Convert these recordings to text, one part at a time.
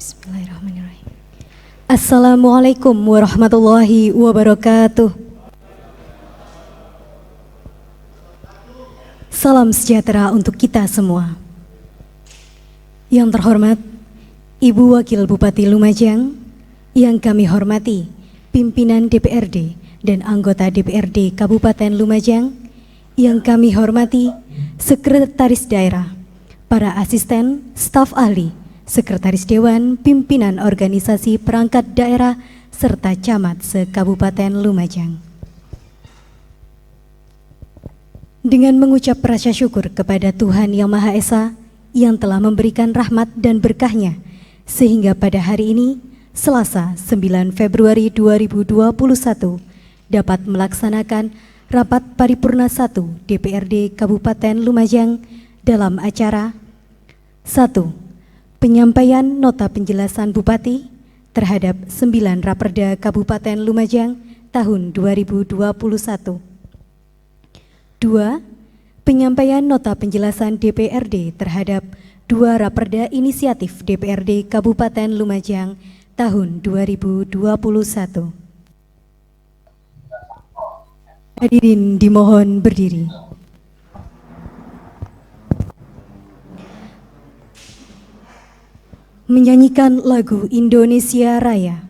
Bismillahirrahmanirrahim. Assalamualaikum warahmatullahi wabarakatuh. Salam sejahtera untuk kita semua. Yang terhormat Ibu Wakil Bupati Lumajang, yang kami hormati pimpinan DPRD dan anggota DPRD Kabupaten Lumajang, yang kami hormati Sekretaris Daerah, para asisten, staf ahli, Sekretaris Dewan, pimpinan organisasi perangkat daerah, serta camat se-Kabupaten Lumajang. Dengan mengucap rasa syukur kepada Tuhan Yang Maha Esa yang telah memberikan rahmat dan berkahnya, sehingga pada hari ini, Selasa 9 Februari 2021, dapat melaksanakan Rapat Paripurna 1 DPRD Kabupaten Lumajang dalam acara 1. Penyampaian nota penjelasan Bupati terhadap 9 Raperda Kabupaten Lumajang tahun 2021. 2. Penyampaian nota penjelasan DPRD terhadap 2 Raperda Inisiatif DPRD Kabupaten Lumajang tahun 2021. Hadirin dimohon berdiri. Menyanyikan lagu Indonesia Raya.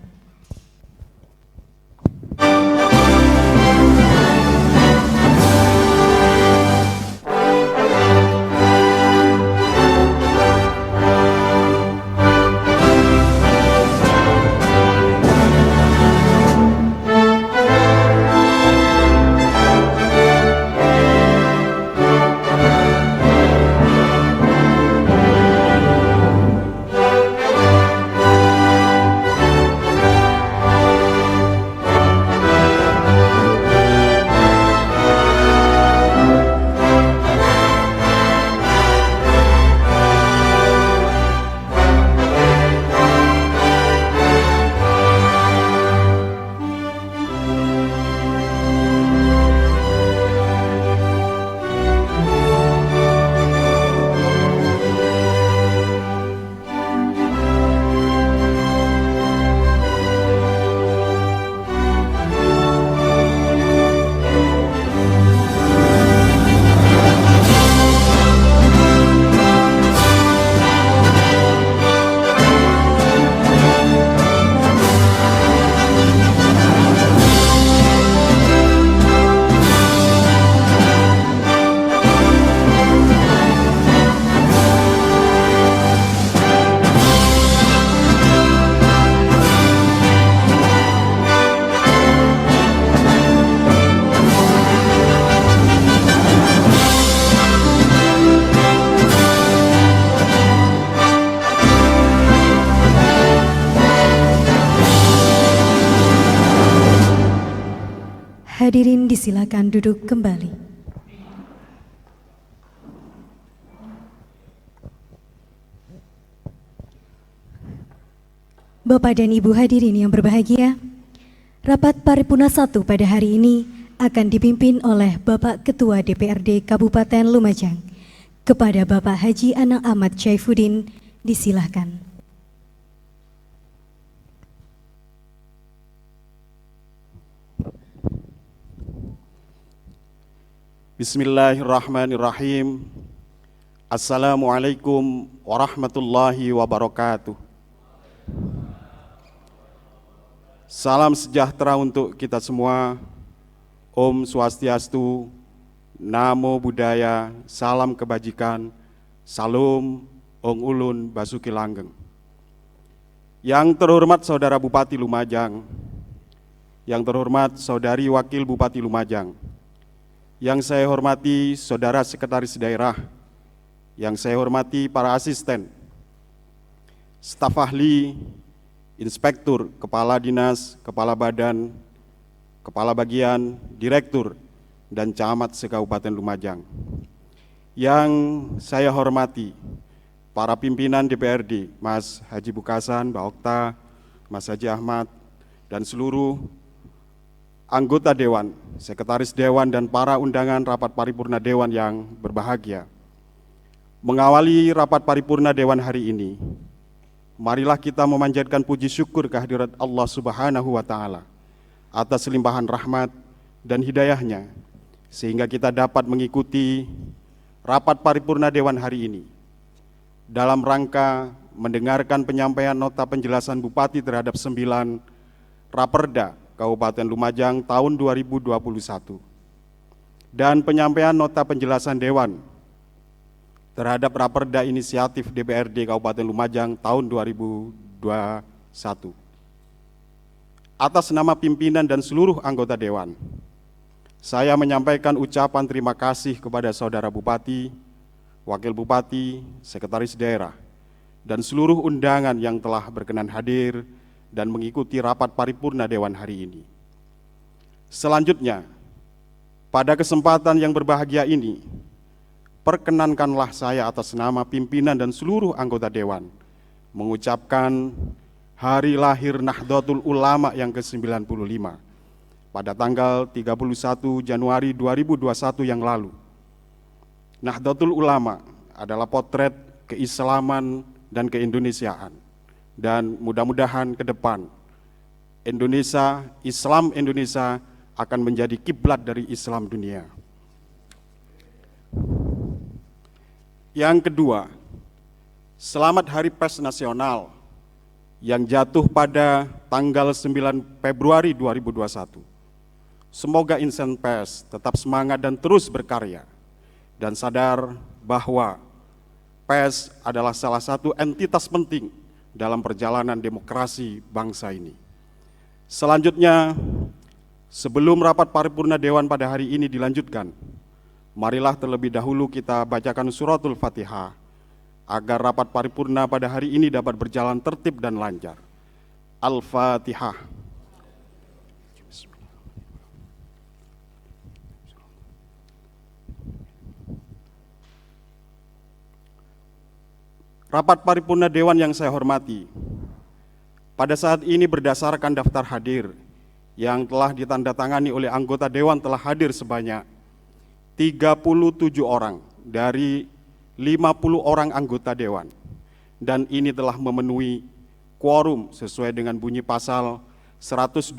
Hadirin disilakan duduk kembali. Bapak dan Ibu hadirin yang berbahagia, Rapat Paripurna 1 pada hari ini akan dipimpin oleh Bapak Ketua DPRD Kabupaten Lumajang. Kepada Bapak Haji Anang Ahmad Syaifuddin, disilahkan. Bismillahirrahmanirrahim. Assalamualaikum warahmatullahi wabarakatuh. Salam sejahtera untuk kita semua. Om Swastiastu, Namo Buddhaya, salam kebajikan, Salam Ong Ulun Basuki Langgeng. Yang terhormat Saudara Bupati Lumajang, yang terhormat Saudari Wakil Bupati Lumajang, yang saya hormati Saudara Sekretaris Daerah, yang saya hormati para asisten, staf ahli, inspektur, kepala dinas, kepala badan, kepala bagian, direktur, dan camat se-Kabupaten Lumajang. Yang saya hormati para pimpinan DPRD, Mas Haji Bukasan, Mbak Okta, Mas Haji Ahmad, dan seluruh anggota Dewan, Sekretaris Dewan, dan para undangan Rapat Paripurna Dewan yang berbahagia. Mengawali Rapat Paripurna Dewan hari ini, marilah kita memanjatkan puji syukur kehadirat Allah Subhanahu wa Ta'ala atas limpahan rahmat dan hidayahnya, sehingga kita dapat mengikuti rapat paripurna Dewan hari ini dalam rangka mendengarkan penyampaian nota penjelasan Bupati terhadap 9 Raperda Kabupaten Lumajang tahun 2021 dan penyampaian nota penjelasan Dewan terhadap Raperda Inisiatif DPRD Kabupaten Lumajang tahun 2021. Atas nama pimpinan dan seluruh anggota Dewan, saya menyampaikan ucapan terima kasih kepada Saudara Bupati, Wakil Bupati, Sekretaris Daerah, dan seluruh undangan yang telah berkenan hadir dan mengikuti rapat paripurna Dewan hari ini. Selanjutnya, pada kesempatan yang berbahagia ini, perkenankanlah saya atas nama pimpinan dan seluruh anggota Dewan mengucapkan Hari Lahir Nahdlatul Ulama yang ke-95 pada tanggal 31 Januari 2021 yang lalu. Nahdlatul Ulama adalah potret keislaman dan keindonesiaan, dan mudah-mudahan ke depan Islam Indonesia akan menjadi kiblat dari Islam dunia. Yang kedua, selamat Hari Pers Nasional yang jatuh pada tanggal 9 Februari 2021. Semoga insan pers tetap semangat dan terus berkarya, dan sadar bahwa pers adalah salah satu entitas penting dalam perjalanan demokrasi bangsa ini. Selanjutnya, sebelum rapat paripurna Dewan pada hari ini dilanjutkan, marilah terlebih dahulu kita bacakan suratul Fatihah agar rapat paripurna pada hari ini dapat berjalan tertib dan lancar. Al-Fatihah. Rapat paripurna Dewan yang saya hormati, pada saat ini berdasarkan daftar hadir yang telah ditandatangani oleh anggota Dewan telah hadir sebanyak 37 orang dari 50 orang anggota Dewan, dan ini telah memenuhi quorum sesuai dengan bunyi pasal 112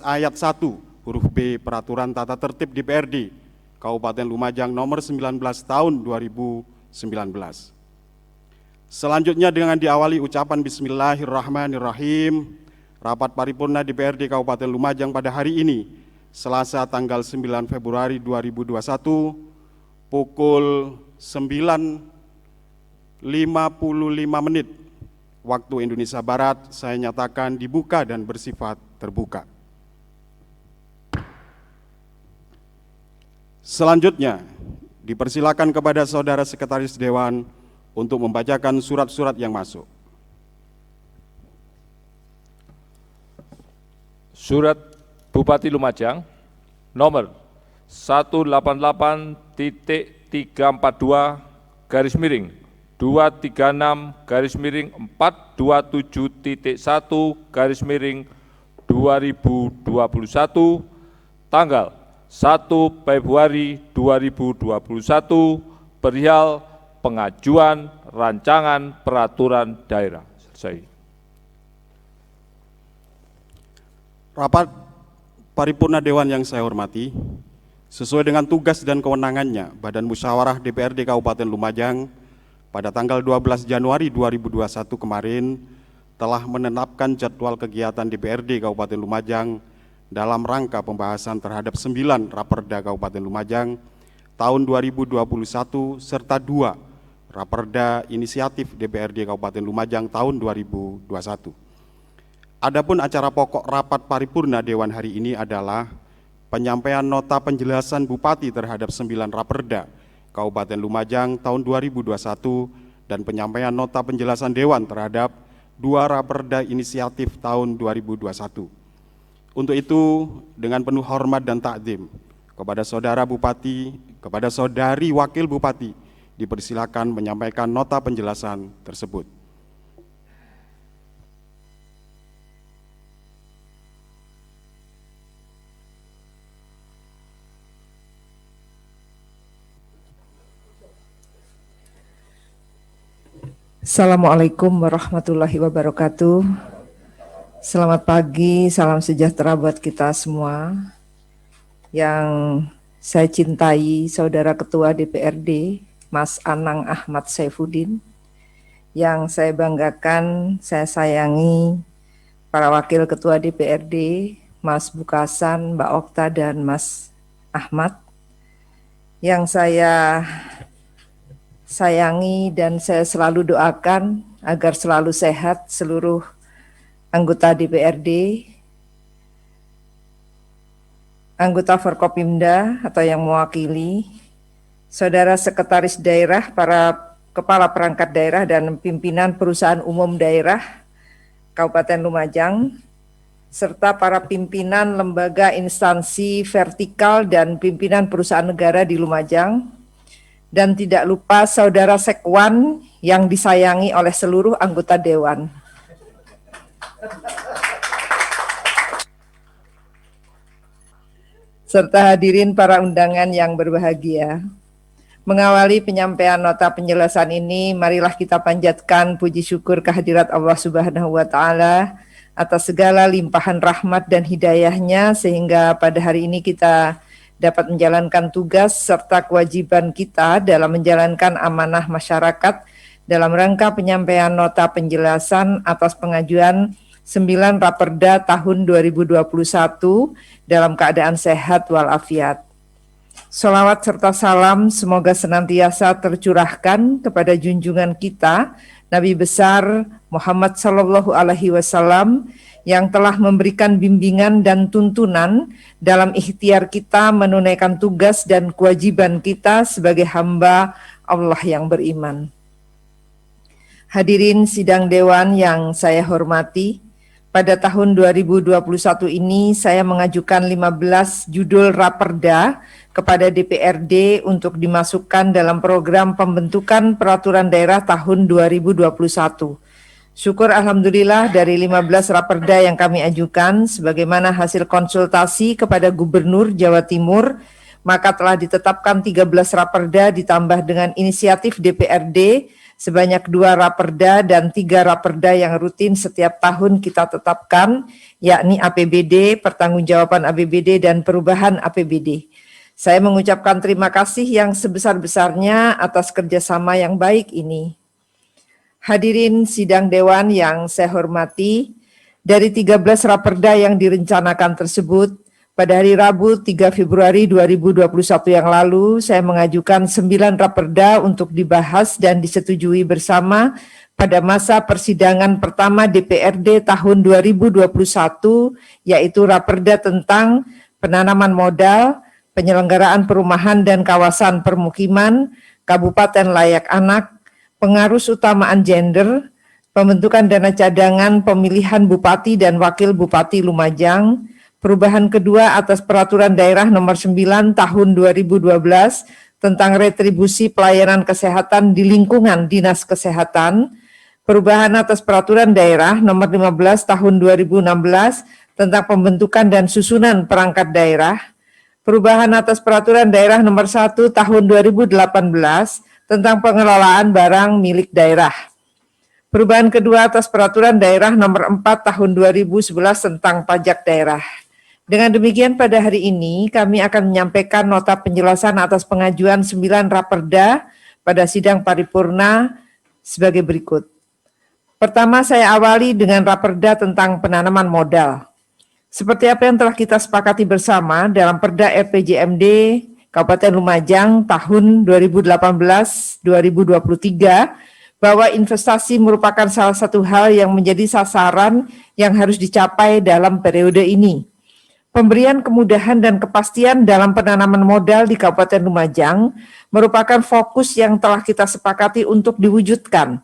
ayat 1 huruf B Peraturan Tata Tertib DPRD Kabupaten Lumajang nomor 19 tahun 2019. Selanjutnya dengan diawali ucapan Bismillahirrahmanirrahim, rapat paripurna DPRD Kabupaten Lumajang pada hari ini, Selasa tanggal 9 Februari 2021, pukul 9.55 waktu Indonesia Barat, saya nyatakan dibuka dan bersifat terbuka. Selanjutnya, dipersilakan kepada Saudara Sekretaris Dewan untuk membacakan surat-surat yang masuk. Surat Bupati Lumajang nomor 188-TT342-237.1/2021 tanggal 1 Februari 2021 perihal pengajuan rancangan peraturan daerah. Selesai. Rapat paripurna Dewan yang saya hormati, sesuai dengan tugas dan kewenangannya, Badan Musyawarah DPRD Kabupaten Lumajang pada tanggal 12 Januari 2021 kemarin telah menetapkan jadwal kegiatan DPRD Kabupaten Lumajang dalam rangka pembahasan terhadap 9 Raperda Kabupaten Lumajang tahun 2021 serta 2 Raperda Inisiatif DPRD Kabupaten Lumajang tahun 2021. Adapun acara pokok rapat paripurna Dewan hari ini adalah penyampaian nota penjelasan Bupati terhadap 9 Raperda Kabupaten Lumajang tahun 2021 dan penyampaian nota penjelasan Dewan terhadap 2 Raperda Inisiatif tahun 2021. Untuk itu, dengan penuh hormat dan takdim kepada Saudara Bupati, kepada Saudari Wakil Bupati, dipersilakan menyampaikan nota penjelasan tersebut. Assalamualaikum warahmatullahi wabarakatuh. Selamat pagi, salam sejahtera buat kita semua. Yang saya cintai, Saudara Ketua DPRD, Mas Anang Ahmad Saifuddin. Yang saya banggakan, saya sayangi para Wakil Ketua DPRD, Mas Bukasan, Mbak Okta, dan Mas Ahmad. Yang saya sayangi dan saya selalu doakan agar selalu sehat seluruh anggota DPRD, anggota Forkopimda atau yang mewakili, saudara sekretaris daerah, para kepala perangkat daerah dan pimpinan perusahaan umum daerah Kabupaten Lumajang, serta para pimpinan lembaga instansi vertikal dan pimpinan perusahaan negara di Lumajang. Dan tidak lupa Saudara Sekwan yang disayangi oleh seluruh anggota Dewan. Serta hadirin para undangan yang berbahagia. Mengawali penyampaian nota penjelasan ini, marilah kita panjatkan puji syukur kehadirat Allah Subhanahu wa Ta'ala atas segala limpahan rahmat dan hidayahnya, sehingga pada hari ini kita dapat menjalankan tugas serta kewajiban kita dalam menjalankan amanah masyarakat dalam rangka penyampaian nota penjelasan atas pengajuan 9 Raperda tahun 2021 dalam keadaan sehat walafiat. Sholawat serta salam semoga senantiasa tercurahkan kepada junjungan kita Nabi besar Muhammad Sallallahu Alaihi Wasallam yang telah memberikan bimbingan dan tuntunan dalam ikhtiar kita menunaikan tugas dan kewajiban kita sebagai hamba Allah yang beriman. Hadirin sidang dewan yang saya hormati, pada tahun 2021 ini saya mengajukan 15 judul raperda kepada DPRD untuk dimasukkan dalam program pembentukan peraturan daerah tahun 2021. Syukur alhamdulillah dari 15 raperda yang kami ajukan sebagaimana hasil konsultasi kepada Gubernur Jawa Timur, maka telah ditetapkan 13 raperda ditambah dengan inisiatif DPRD sebanyak 2 raperda dan 3 raperda yang rutin setiap tahun kita tetapkan, yakni APBD, pertanggungjawaban APBD dan perubahan APBD. Saya mengucapkan terima kasih yang sebesar-besarnya atas kerjasama yang baik ini. Hadirin sidang dewan yang saya hormati, dari 13 raperda yang direncanakan tersebut, pada hari Rabu 3 Februari 2021 yang lalu, saya mengajukan 9 raperda untuk dibahas dan disetujui bersama pada masa persidangan pertama DPRD tahun 2021, yaitu raperda tentang penanaman modal, penyelenggaraan perumahan dan kawasan permukiman, kabupaten layak anak, pengarus utamaan gender, pembentukan dana cadangan pemilihan Bupati dan Wakil Bupati Lumajang, perubahan kedua atas Peraturan Daerah Nomor 9 Tahun 2012 tentang retribusi pelayanan kesehatan di lingkungan Dinas Kesehatan, perubahan atas Peraturan Daerah Nomor 15 Tahun 2016 tentang pembentukan dan susunan perangkat daerah, perubahan atas Peraturan Daerah Nomor 1 Tahun 2018 tentang pengelolaan barang milik daerah. Perubahan kedua atas Peraturan Daerah Nomor 4 Tahun 2011 tentang pajak daerah. Dengan demikian pada hari ini kami akan menyampaikan nota penjelasan atas pengajuan 9 raperda pada sidang paripurna sebagai berikut. Pertama, saya awali dengan raperda tentang penanaman modal. Seperti apa yang telah kita sepakati bersama dalam Perda RPJMD Kabupaten Lumajang tahun 2018-2023, bahwa investasi merupakan salah satu hal yang menjadi sasaran yang harus dicapai dalam periode ini. Pemberian kemudahan dan kepastian dalam penanaman modal di Kabupaten Lumajang merupakan fokus yang telah kita sepakati untuk diwujudkan.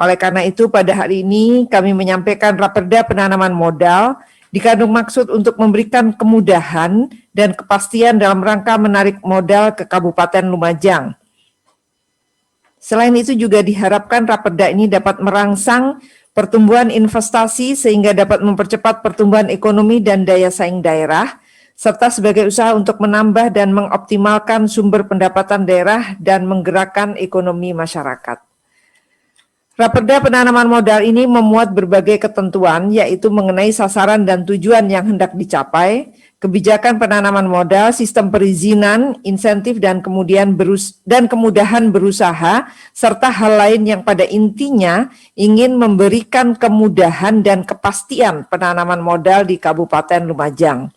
Oleh karena itu, pada hari ini kami menyampaikan raperda penanaman modal dikandung maksud untuk memberikan kemudahan dan kepastian dalam rangka menarik modal ke Kabupaten Lumajang. Selain itu juga diharapkan raperda ini dapat merangsang pertumbuhan investasi sehingga dapat mempercepat pertumbuhan ekonomi dan daya saing daerah, serta sebagai usaha untuk menambah dan mengoptimalkan sumber pendapatan daerah dan menggerakkan ekonomi masyarakat. Raperda penanaman modal ini memuat berbagai ketentuan, yaitu mengenai sasaran dan tujuan yang hendak dicapai, kebijakan penanaman modal, sistem perizinan, insentif dan kemudahan berusaha, serta hal lain yang pada intinya ingin memberikan kemudahan dan kepastian penanaman modal di Kabupaten Lumajang.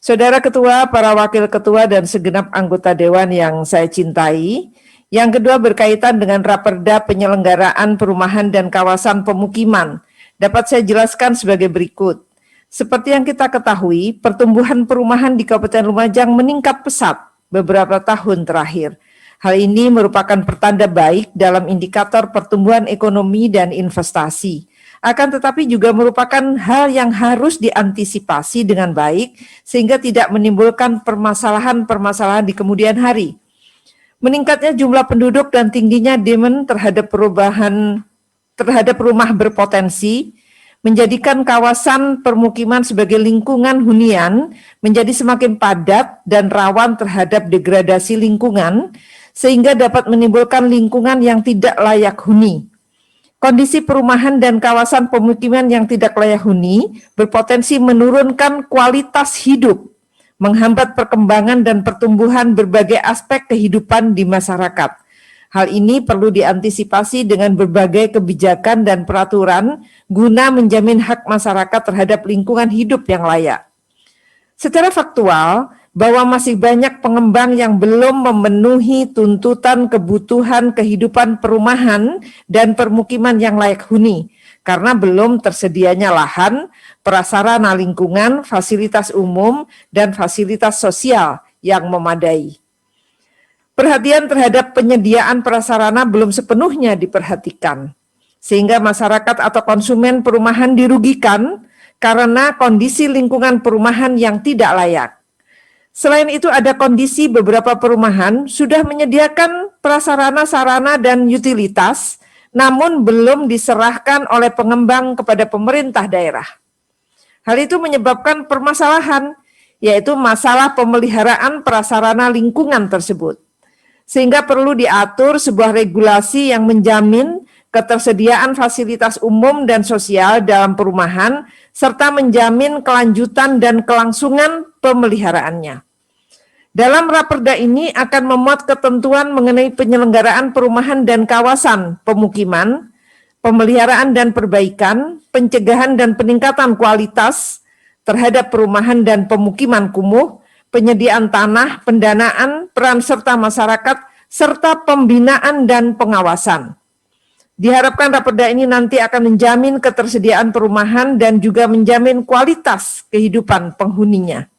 Saudara Ketua, para Wakil Ketua dan segenap anggota Dewan yang saya cintai, yang kedua berkaitan dengan Raperda penyelenggaraan perumahan dan kawasan pemukiman. Dapat saya jelaskan sebagai berikut. Seperti yang kita ketahui, pertumbuhan perumahan di Kabupaten Lumajang meningkat pesat beberapa tahun terakhir. Hal ini merupakan pertanda baik dalam indikator pertumbuhan ekonomi dan investasi. Akan tetapi juga merupakan hal yang harus diantisipasi dengan baik sehingga tidak menimbulkan permasalahan-permasalahan di kemudian hari. Meningkatnya jumlah penduduk dan tingginya demand terhadap rumah berpotensi menjadikan kawasan permukiman sebagai lingkungan hunian menjadi semakin padat dan rawan terhadap degradasi lingkungan sehingga dapat menimbulkan lingkungan yang tidak layak huni. Kondisi perumahan dan kawasan pemukiman yang tidak layak huni berpotensi menurunkan kualitas hidup, menghambat perkembangan dan pertumbuhan berbagai aspek kehidupan di masyarakat. Hal ini perlu diantisipasi dengan berbagai kebijakan dan peraturan guna menjamin hak masyarakat terhadap lingkungan hidup yang layak. Secara faktual, bahwa masih banyak pengembang yang belum memenuhi tuntutan kebutuhan kehidupan perumahan dan permukiman yang layak huni, karena belum tersedianya lahan, prasarana lingkungan, fasilitas umum, dan fasilitas sosial yang memadai. Perhatian terhadap penyediaan prasarana belum sepenuhnya diperhatikan, sehingga masyarakat atau konsumen perumahan dirugikan karena kondisi lingkungan perumahan yang tidak layak. Selain itu ada kondisi beberapa perumahan sudah menyediakan prasarana, sarana, dan utilitas, namun belum diserahkan oleh pengembang kepada pemerintah daerah. Hal itu menyebabkan permasalahan, yaitu masalah pemeliharaan prasarana lingkungan tersebut. Sehingga perlu diatur sebuah regulasi yang menjamin ketersediaan fasilitas umum dan sosial dalam perumahan, serta menjamin kelanjutan dan kelangsungan pemeliharaannya. Dalam Raperda ini akan memuat ketentuan mengenai penyelenggaraan perumahan dan kawasan pemukiman, pemeliharaan dan perbaikan, pencegahan dan peningkatan kualitas terhadap perumahan dan pemukiman kumuh, penyediaan tanah, pendanaan, peran serta masyarakat, serta pembinaan dan pengawasan. Diharapkan Raperda ini nanti akan menjamin ketersediaan perumahan dan juga menjamin kualitas kehidupan penghuninya.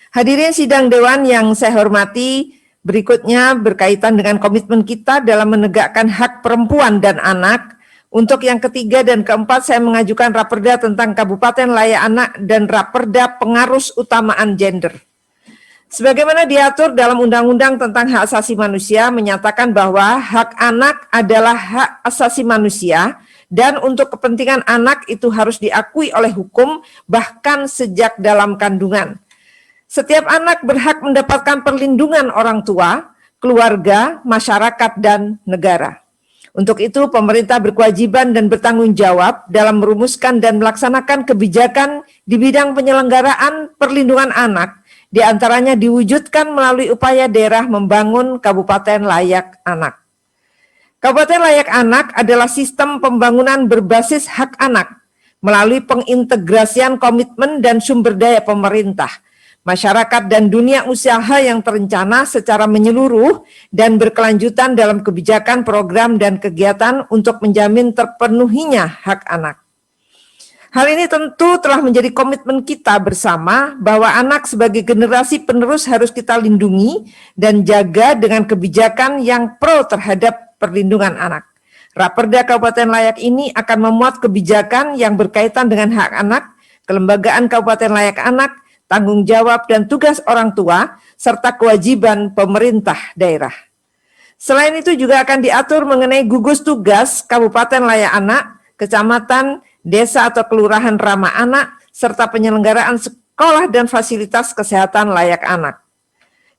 Hadirin sidang Dewan yang saya hormati, berikutnya berkaitan dengan komitmen kita dalam menegakkan hak perempuan dan anak. Untuk yang ketiga dan keempat, saya mengajukan Raperda tentang Kabupaten Layak Anak dan Raperda pengarus utamaan gender. Sebagaimana diatur dalam Undang-Undang tentang Hak Asasi Manusia, menyatakan bahwa hak anak adalah hak asasi manusia, dan untuk kepentingan anak itu harus diakui oleh hukum, bahkan sejak dalam kandungan. Setiap anak berhak mendapatkan perlindungan orang tua, keluarga, masyarakat, dan negara. Untuk itu, pemerintah berkewajiban dan bertanggung jawab dalam merumuskan dan melaksanakan kebijakan di bidang penyelenggaraan perlindungan anak, di antaranya diwujudkan melalui upaya daerah membangun Kabupaten Layak Anak. Kabupaten Layak Anak adalah sistem pembangunan berbasis hak anak melalui pengintegrasian komitmen dan sumber daya pemerintah, masyarakat, dan dunia usaha yang terencana secara menyeluruh dan berkelanjutan dalam kebijakan, program, dan kegiatan untuk menjamin terpenuhinya hak anak. Hal ini tentu telah menjadi komitmen kita bersama bahwa anak sebagai generasi penerus harus kita lindungi dan jaga dengan kebijakan yang pro terhadap perlindungan anak. Raperda Kabupaten Layak ini akan memuat kebijakan yang berkaitan dengan hak anak, kelembagaan Kabupaten Layak Anak, tanggung jawab dan tugas orang tua, serta kewajiban pemerintah daerah. Selain itu juga akan diatur mengenai gugus tugas Kabupaten Layak Anak, kecamatan, desa atau kelurahan ramah anak, serta penyelenggaraan sekolah dan fasilitas kesehatan layak anak.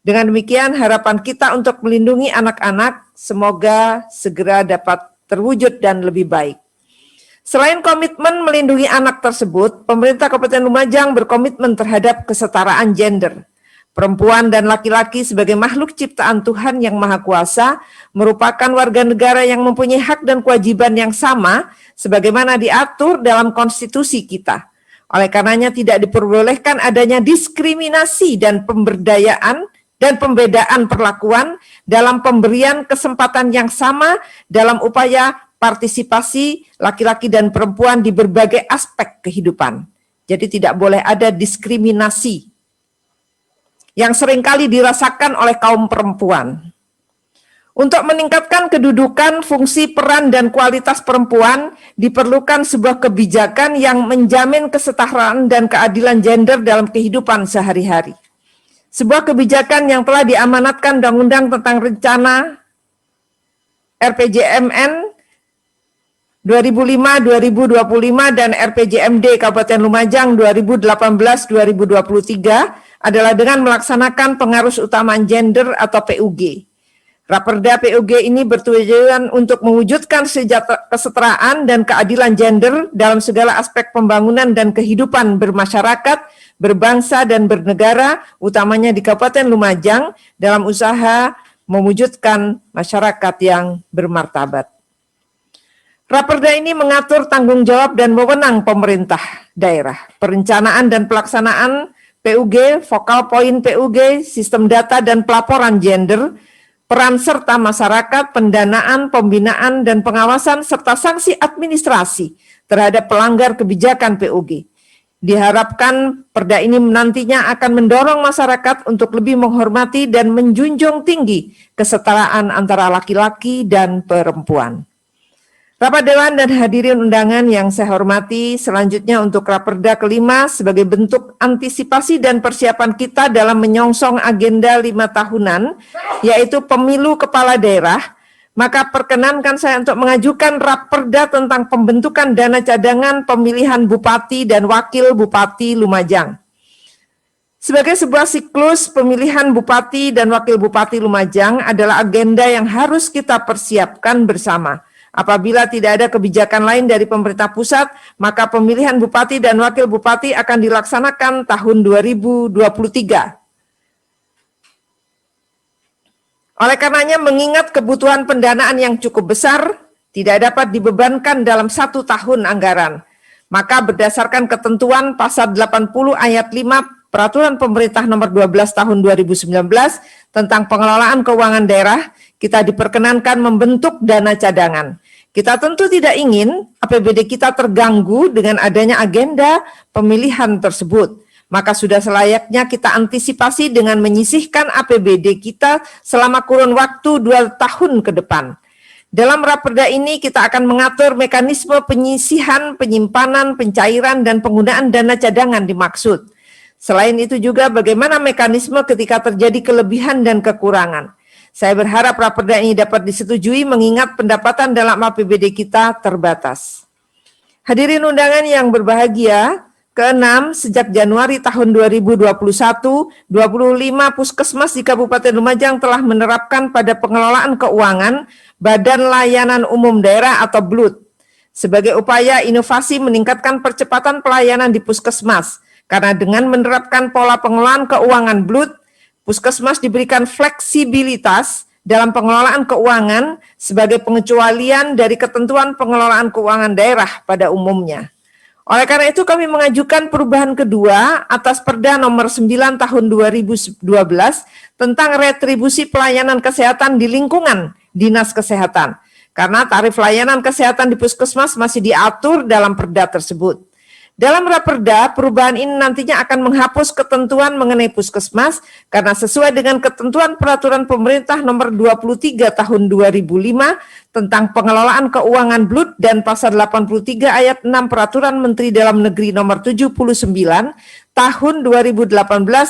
Dengan demikian harapan kita untuk melindungi anak-anak semoga segera dapat terwujud dan lebih baik. Selain komitmen melindungi anak tersebut, pemerintah Kabupaten Lumajang berkomitmen terhadap kesetaraan gender. Perempuan dan laki-laki sebagai makhluk ciptaan Tuhan yang Maha Kuasa merupakan warga negara yang mempunyai hak dan kewajiban yang sama sebagaimana diatur dalam konstitusi kita. Oleh karenanya tidak diperbolehkan adanya diskriminasi dan pemberdayaan dan pembedaan perlakuan dalam pemberian kesempatan yang sama dalam upaya partisipasi laki-laki dan perempuan di berbagai aspek kehidupan. Jadi tidak boleh ada diskriminasi yang seringkali dirasakan oleh kaum perempuan. Untuk meningkatkan kedudukan, fungsi, peran, dan kualitas perempuan, diperlukan sebuah kebijakan yang menjamin kesetaraan dan keadilan gender dalam kehidupan sehari-hari. Sebuah kebijakan yang telah diamanatkan Undang-Undang tentang Rencana RPJMN 2005-2025 dan RPJMD Kabupaten Lumajang 2018-2023 adalah dengan melaksanakan pengarus utamaan gender atau PUG. Raperda PUG ini bertujuan untuk mewujudkan kesetaraan dan keadilan gender dalam segala aspek pembangunan dan kehidupan bermasyarakat, berbangsa, dan bernegara, utamanya di Kabupaten Lumajang dalam usaha mewujudkan masyarakat yang bermartabat. Raperda ini mengatur tanggung jawab dan wewenang pemerintah daerah, perencanaan dan pelaksanaan PUG, vokal poin PUG, sistem data dan pelaporan gender, peran serta masyarakat, pendanaan, pembinaan, dan pengawasan, serta sanksi administrasi terhadap pelanggar kebijakan PUG. Diharapkan perda ini nantinya akan mendorong masyarakat untuk lebih menghormati dan menjunjung tinggi kesetaraan antara laki-laki dan perempuan. Rapat Dewan dan hadirin undangan yang saya hormati, selanjutnya untuk Raperda kelima sebagai bentuk antisipasi dan persiapan kita dalam menyongsong agenda 5 tahunan, yaitu pemilu kepala daerah, maka perkenankan saya untuk mengajukan Raperda tentang pembentukan dana cadangan pemilihan Bupati dan Wakil Bupati Lumajang. Sebagai sebuah siklus pemilihan Bupati dan Wakil Bupati Lumajang adalah agenda yang harus kita persiapkan bersama. Apabila tidak ada kebijakan lain dari pemerintah pusat, maka pemilihan Bupati dan Wakil Bupati akan dilaksanakan tahun 2023. Oleh karenanya, mengingat kebutuhan pendanaan yang cukup besar, tidak dapat dibebankan dalam 1 tahun anggaran. Maka berdasarkan ketentuan pasal 80 ayat 5 Peraturan Pemerintah Nomor 12 Tahun 2019 tentang pengelolaan keuangan daerah, kita diperkenankan membentuk dana cadangan. Kita tentu tidak ingin APBD kita terganggu dengan adanya agenda pemilihan tersebut. Maka sudah selayaknya kita antisipasi dengan menyisihkan APBD kita selama kurun waktu 2 tahun ke depan. Dalam Raperda ini kita akan mengatur mekanisme penyisihan, penyimpanan, pencairan, dan penggunaan dana cadangan dimaksud. Selain itu juga bagaimana mekanisme ketika terjadi kelebihan dan kekurangan. Saya berharap Raperda ini dapat disetujui mengingat pendapatan dalam APBD kita terbatas. Hadirin undangan yang berbahagia, keenam, sejak Januari tahun 2021, 25 puskesmas di Kabupaten Lumajang telah menerapkan pada pengelolaan keuangan Badan Layanan Umum Daerah atau BLUT sebagai upaya inovasi meningkatkan percepatan pelayanan di puskesmas. Karena dengan menerapkan pola pengelolaan keuangan BLUT, puskesmas diberikan fleksibilitas dalam pengelolaan keuangan sebagai pengecualian dari ketentuan pengelolaan keuangan daerah pada umumnya. Oleh karena itu kami mengajukan perubahan kedua atas Perda Nomor 9 Tahun 2012 tentang retribusi pelayanan kesehatan di lingkungan Dinas Kesehatan. Karena tarif layanan kesehatan di puskesmas masih diatur dalam Perda tersebut. Dalam Raperda, perubahan ini nantinya akan menghapus ketentuan mengenai puskesmas karena sesuai dengan ketentuan Peraturan Pemerintah Nomor 23 Tahun 2005 tentang pengelolaan keuangan BLUT dan Pasal 83 Ayat 6 Peraturan Menteri Dalam Negeri Nomor 79 Tahun 2018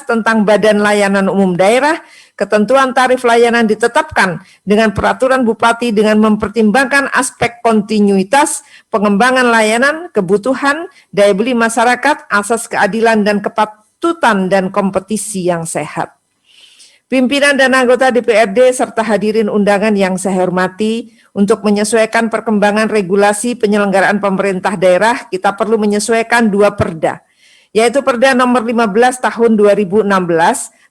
tentang Badan Layanan Umum Daerah. Ketentuan tarif layanan ditetapkan dengan peraturan Bupati dengan mempertimbangkan aspek kontinuitas, pengembangan layanan, kebutuhan, daya beli masyarakat, asas keadilan dan kepatutan dan kompetisi yang sehat. Pimpinan dan anggota DPRD serta hadirin undangan yang saya hormati, untuk menyesuaikan perkembangan regulasi penyelenggaraan pemerintah daerah, kita perlu menyesuaikan dua perda, yaitu Perda nomor 15 tahun 2016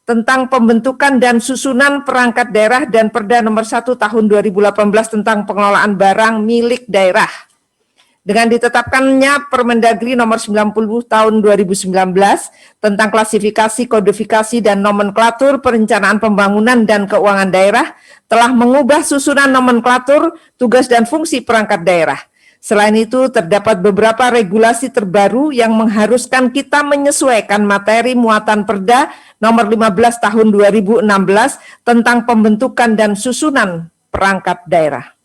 tentang pembentukan dan susunan perangkat daerah dan Perda nomor 1 tahun 2018 tentang pengelolaan barang milik daerah. Dengan ditetapkannya Permendagri nomor 90 tahun 2019 tentang klasifikasi, kodifikasi, dan nomenklatur perencanaan pembangunan dan keuangan daerah telah mengubah susunan nomenklatur, tugas dan fungsi perangkat daerah. Selain itu, terdapat beberapa regulasi terbaru yang mengharuskan kita menyesuaikan materi muatan Perda nomor 15 tahun 2016 tentang pembentukan dan susunan perangkat daerah.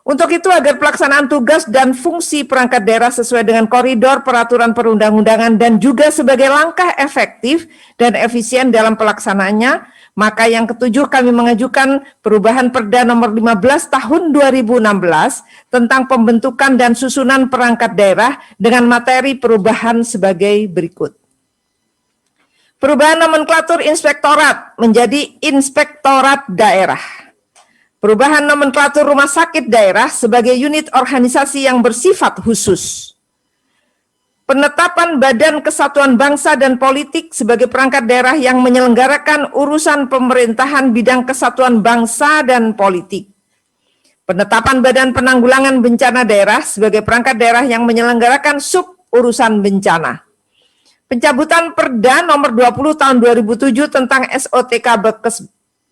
Untuk itu, agar pelaksanaan tugas dan fungsi perangkat daerah sesuai dengan koridor peraturan perundang-undangan dan juga sebagai langkah efektif dan efisien dalam pelaksanaannya, maka yang ketujuh kami mengajukan perubahan Perda nomor 15 tahun 2016 tentang pembentukan dan susunan perangkat daerah dengan materi perubahan sebagai berikut. Perubahan nomenklatur inspektorat menjadi inspektorat daerah. Perubahan nomenklatur rumah sakit daerah sebagai unit organisasi yang bersifat khusus. Penetapan Badan Kesatuan Bangsa dan Politik sebagai perangkat daerah yang menyelenggarakan urusan pemerintahan bidang kesatuan bangsa dan politik. Penetapan Badan Penanggulangan Bencana Daerah sebagai perangkat daerah yang menyelenggarakan sub urusan bencana. Pencabutan Perda nomor 20 tahun 2007 tentang SOTK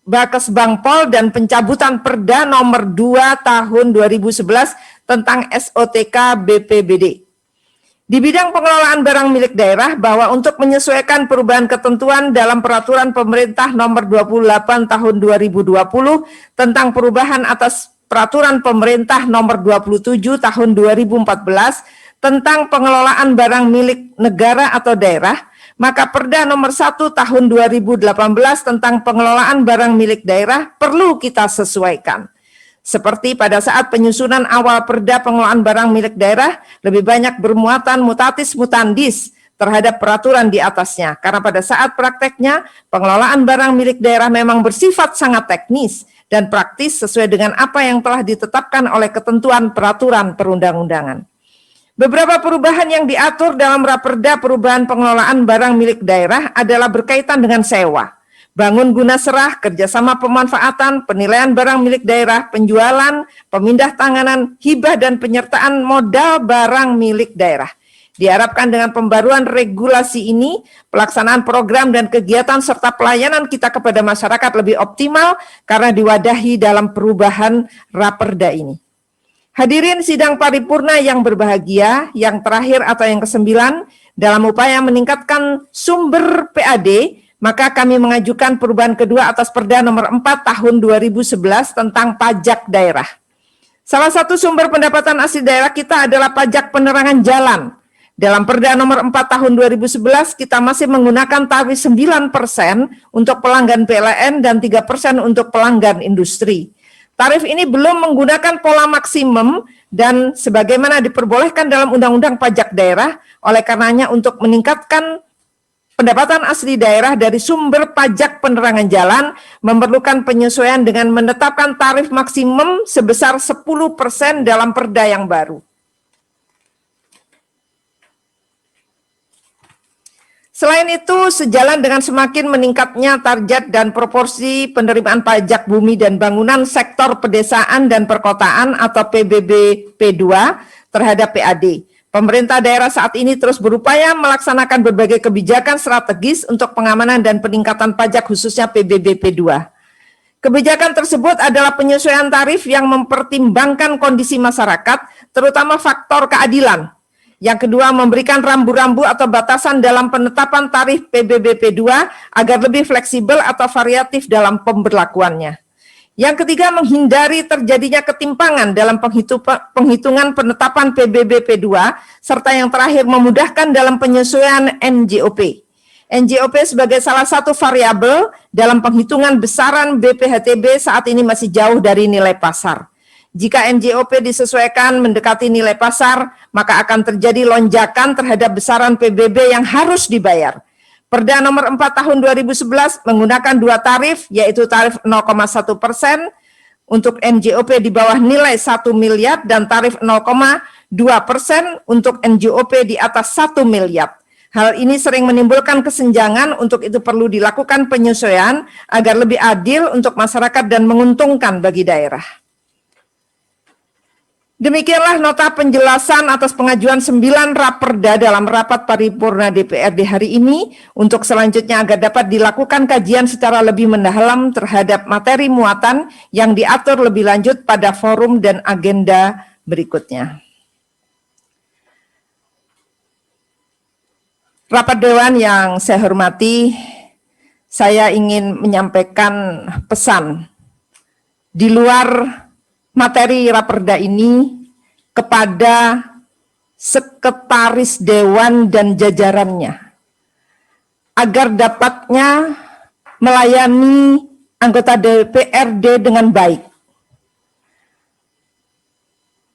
Bakes Bangpol dan pencabutan Perda nomor 2 tahun 2011 tentang SOTK BPBD. Di bidang pengelolaan barang milik daerah, bahwa untuk menyesuaikan perubahan ketentuan dalam peraturan pemerintah nomor 28 tahun 2020 tentang perubahan atas peraturan pemerintah nomor 27 tahun 2014 tentang pengelolaan barang milik negara atau daerah, maka Perda nomor 1 tahun 2018 tentang pengelolaan barang milik daerah perlu kita sesuaikan. Seperti pada saat penyusunan awal Perda pengelolaan barang milik daerah, lebih banyak bermuatan mutatis mutandis terhadap peraturan di atasnya. Karena pada saat prakteknya, pengelolaan barang milik daerah memang bersifat sangat teknis dan praktis sesuai dengan apa yang telah ditetapkan oleh ketentuan peraturan perundang-undangan. Beberapa perubahan yang diatur dalam Raperda perubahan pengelolaan barang milik daerah adalah berkaitan dengan sewa, bangun guna serah, kerjasama pemanfaatan, penilaian barang milik daerah, penjualan, pemindah tanganan, hibah, dan penyertaan modal barang milik daerah. Diharapkan dengan pembaruan regulasi ini, pelaksanaan program dan kegiatan serta pelayanan kita kepada masyarakat lebih optimal karena diwadahi dalam perubahan Raperda ini. Hadirin sidang paripurna yang berbahagia, yang terakhir atau yang ke-9, dalam upaya meningkatkan sumber PAD, maka kami mengajukan perubahan kedua atas Perda nomor 4 tahun 2011 tentang pajak daerah. Salah satu sumber pendapatan asli daerah kita adalah pajak penerangan jalan. Dalam Perda nomor 4 tahun 2011, kita masih menggunakan tarif 9% untuk pelanggan PLN dan 3% untuk pelanggan industri. Tarif ini belum menggunakan pola maksimum dan sebagaimana diperbolehkan dalam Undang-Undang Pajak Daerah, oleh karenanya untuk meningkatkan pendapatan asli daerah dari sumber pajak penerangan jalan memerlukan penyesuaian dengan menetapkan tarif maksimum sebesar 10% dalam Perda yang baru. Selain itu, sejalan dengan semakin meningkatnya target dan proporsi penerimaan pajak bumi dan bangunan sektor pedesaan dan perkotaan atau PBB P2 terhadap PAD, pemerintah daerah saat ini terus berupaya melaksanakan berbagai kebijakan strategis untuk pengamanan dan peningkatan pajak khususnya PBB P2. Kebijakan tersebut adalah penyesuaian tarif yang mempertimbangkan kondisi masyarakat, terutama faktor keadilan. Yang kedua, memberikan rambu-rambu atau batasan dalam penetapan tarif PBB P2 agar lebih fleksibel atau variatif dalam pemberlakuannya. Yang ketiga, menghindari terjadinya ketimpangan dalam penghitungan penetapan PBB P2, serta yang terakhir memudahkan dalam penyesuaian NJOP. NJOP sebagai salah satu variabel dalam penghitungan besaran BPHTB saat ini masih jauh dari nilai pasar. Jika NJOP disesuaikan mendekati nilai pasar, maka akan terjadi lonjakan terhadap besaran PBB yang harus dibayar. Perda nomor 4 tahun 2011 menggunakan dua tarif, yaitu tarif 0,1% untuk NJOP di bawah nilai 1 miliar dan tarif 0,2% untuk NJOP di atas 1 miliar. Hal ini sering menimbulkan kesenjangan, untuk itu perlu dilakukan penyesuaian agar lebih adil untuk masyarakat dan menguntungkan bagi daerah. Demikianlah nota penjelasan atas pengajuan 9 raperda dalam rapat paripurna DPRD hari ini. Untuk selanjutnya agar dapat dilakukan kajian secara lebih mendalam terhadap materi muatan yang diatur lebih lanjut pada forum dan agenda berikutnya. Rapat Dewan yang saya hormati, saya ingin menyampaikan pesan di luar materi raperda ini kepada sekretaris Dewan dan jajarannya agar dapatnya melayani anggota DPRD dengan baik,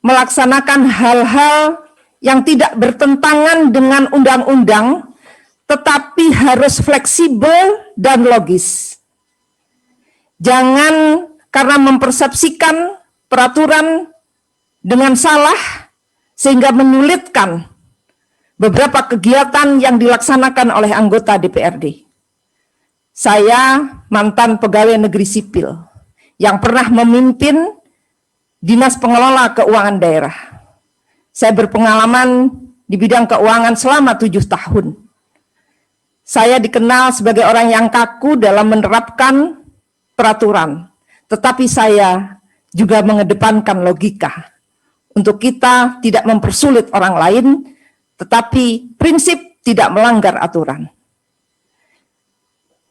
melaksanakan hal-hal yang tidak bertentangan dengan undang-undang, tetapi harus fleksibel dan logis. Jangan karena mempersepsikan peraturan dengan salah sehingga menyulitkan beberapa kegiatan yang dilaksanakan oleh anggota DPRD. Saya mantan pegawai negeri sipil yang pernah memimpin Dinas Pengelola Keuangan Daerah. Saya berpengalaman di bidang keuangan selama 7 tahun. Saya dikenal sebagai orang yang kaku dalam menerapkan peraturan, tetapi saya juga mengedepankan logika untuk kita tidak mempersulit orang lain, tetapi prinsip tidak melanggar aturan.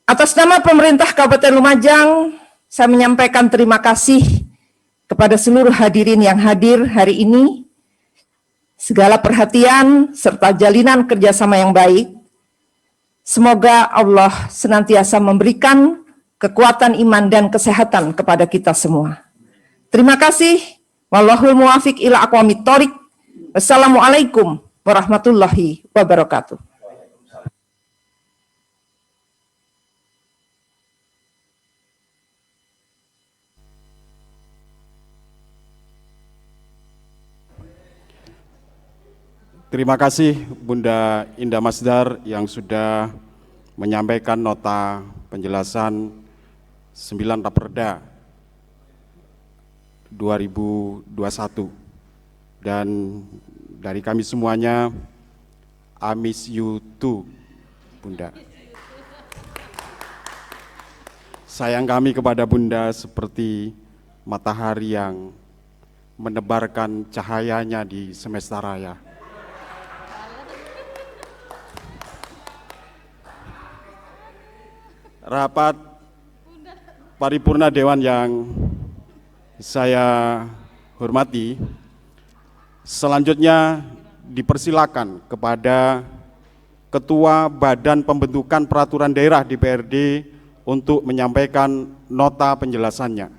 Atas nama pemerintah Kabupaten Lumajang, saya menyampaikan terima kasih kepada seluruh hadirin yang hadir hari ini. Segala perhatian serta jalinan kerjasama yang baik, semoga Allah senantiasa memberikan kekuatan iman dan kesehatan kepada kita semua. Terima kasih. Wallahul muwafiq ila aqwamit thoriq. Wassalamualaikum warahmatullahi wabarakatuh. Terima kasih Bunda Indah Masdar yang sudah menyampaikan nota penjelasan 9 raperda 2021, dan dari kami semuanya, I miss you too, Bunda. Sayang kami kepada Bunda seperti matahari yang menebarkan cahayanya di semesta raya. Rapat paripurna Dewan yang saya hormati, selanjutnya dipersilakan kepada Ketua Badan Pembentukan Peraturan Daerah DPRD untuk menyampaikan nota penjelasannya.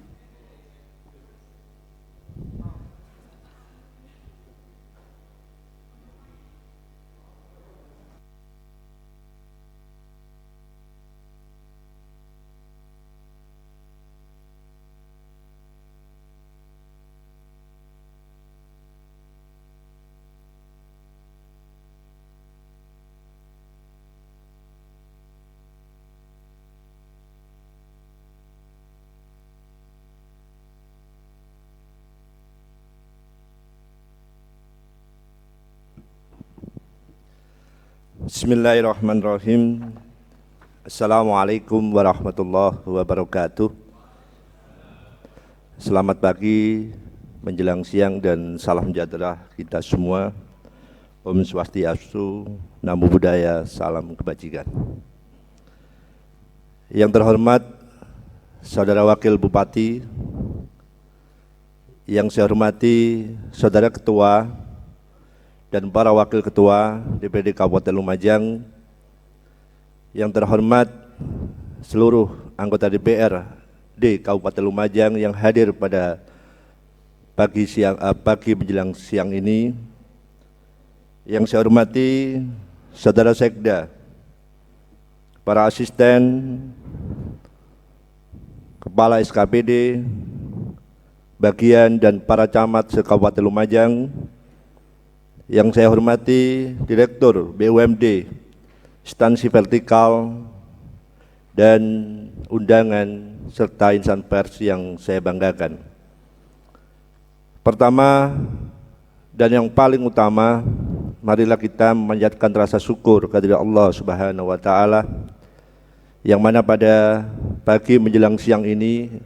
Bismillahirrahmanirrahim. Assalamualaikum warahmatullahi wabarakatuh. Selamat pagi, menjelang siang, dan salam sejahtera kita semua. Om Swastiastu, Namo Buddhaya, salam kebajikan. Yang terhormat Saudara Wakil Bupati, yang saya hormati Saudara Ketua dan para Wakil Ketua DPRD Kabupaten Lumajang, yang terhormat seluruh anggota DPRD Kabupaten Lumajang yang hadir pada pagi menjelang siang ini, yang saya hormati Saudara Sekda para asisten, kepala SKPD, bagian dan para camat se-Kabupaten Lumajang, yang saya hormati Direktur BUMD, instansi vertikal, dan undangan serta insan pers yang saya banggakan. Pertama dan yang paling utama, marilah kita memanjatkan rasa syukur kehadirat Allah Subhanahu wa taala, yang mana pada pagi menjelang siang ini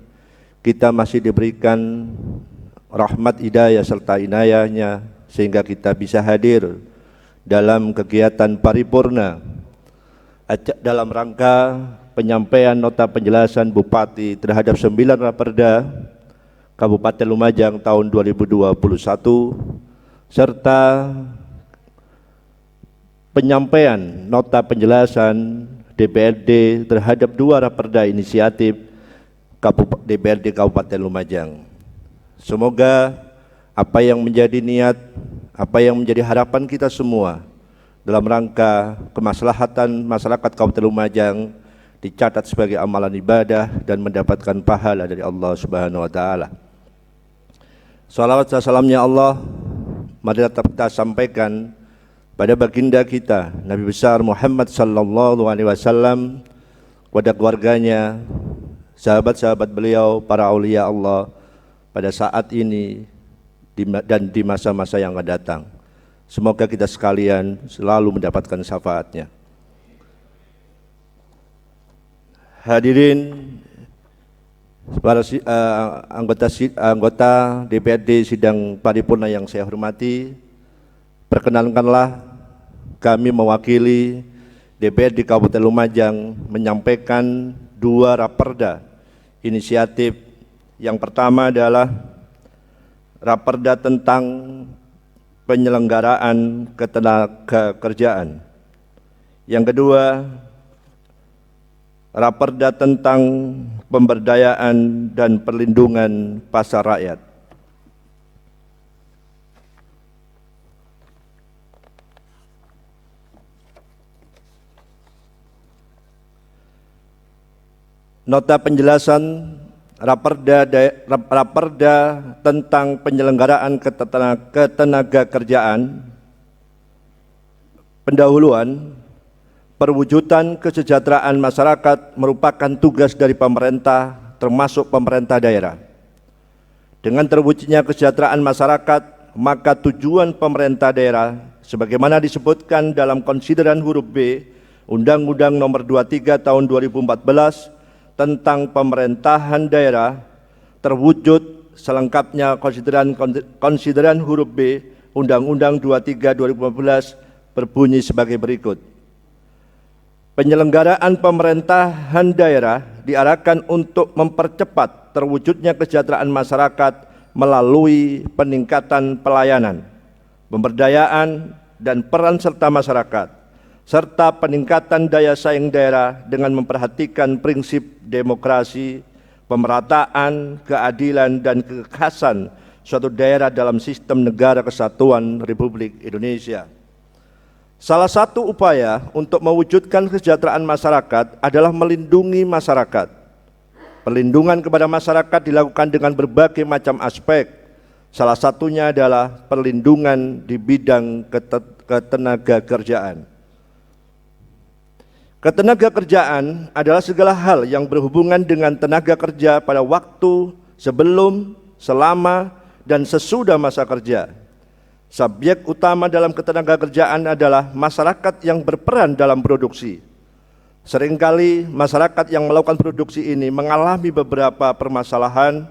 kita masih diberikan rahmat hidayah serta inayahnya sehingga kita bisa hadir dalam kegiatan paripurna dalam rangka penyampaian nota penjelasan Bupati terhadap 9 Raperda Kabupaten Lumajang tahun 2021 serta penyampaian nota penjelasan DPRD terhadap 2 Raperda inisiatif DPRD Kabupaten Lumajang. Semoga apa yang menjadi niat, apa yang menjadi harapan kita semua dalam rangka kemaslahatan masyarakat Kabupaten Lumajang dicatat sebagai amalan ibadah dan mendapatkan pahala dari Allah Subhanahu wa taala. Salawat dan salamnya Allah marilah kita sampaikan pada baginda kita Nabi besar Muhammad sallallahu alaihi wasallam, kepada keluarganya, sahabat-sahabat beliau, para aulia Allah pada saat ini dan di masa-masa yang akan datang. Semoga kita sekalian selalu mendapatkan syafaatnya. Hadirin para anggota DPRD sidang paripurna yang saya hormati, perkenankanlah kami mewakili DPRD Kabupaten Lumajang menyampaikan 2 Raperda inisiatif. Yang pertama adalah Raperda tentang penyelenggaraan ketenagakerjaan. Yang kedua, Raperda tentang pemberdayaan dan perlindungan pasar rakyat. Nota penjelasan Raperda tentang penyelenggaraan ketenagakerjaan, pendahuluan, perwujudan kesejahteraan masyarakat merupakan tugas dari pemerintah termasuk pemerintah daerah. Dengan terwujudnya kesejahteraan masyarakat, maka tujuan pemerintah daerah sebagaimana disebutkan dalam konsideran huruf B Undang-Undang Nomor 23 Tahun 2014 tentang pemerintahan daerah terwujud selengkapnya. Konsideran huruf B Undang-Undang 23 2015 berbunyi sebagai berikut. Penyelenggaraan pemerintahan daerah diarahkan untuk mempercepat terwujudnya kesejahteraan masyarakat melalui peningkatan pelayanan, pemberdayaan dan peran serta masyarakat, serta peningkatan daya saing daerah dengan memperhatikan prinsip demokrasi, pemerataan, keadilan, dan kekhasan suatu daerah dalam sistem negara kesatuan Republik Indonesia. Salah satu upaya untuk mewujudkan kesejahteraan masyarakat adalah melindungi masyarakat. Perlindungan kepada masyarakat dilakukan dengan berbagai macam aspek. Salah satunya adalah perlindungan di bidang ketenagakerjaan. Ketenagakerjaan adalah segala hal yang berhubungan dengan tenaga kerja pada waktu, sebelum, selama, dan sesudah masa kerja. Subjek utama dalam ketenagakerjaan adalah masyarakat yang berperan dalam produksi. Seringkali masyarakat yang melakukan produksi ini mengalami beberapa permasalahan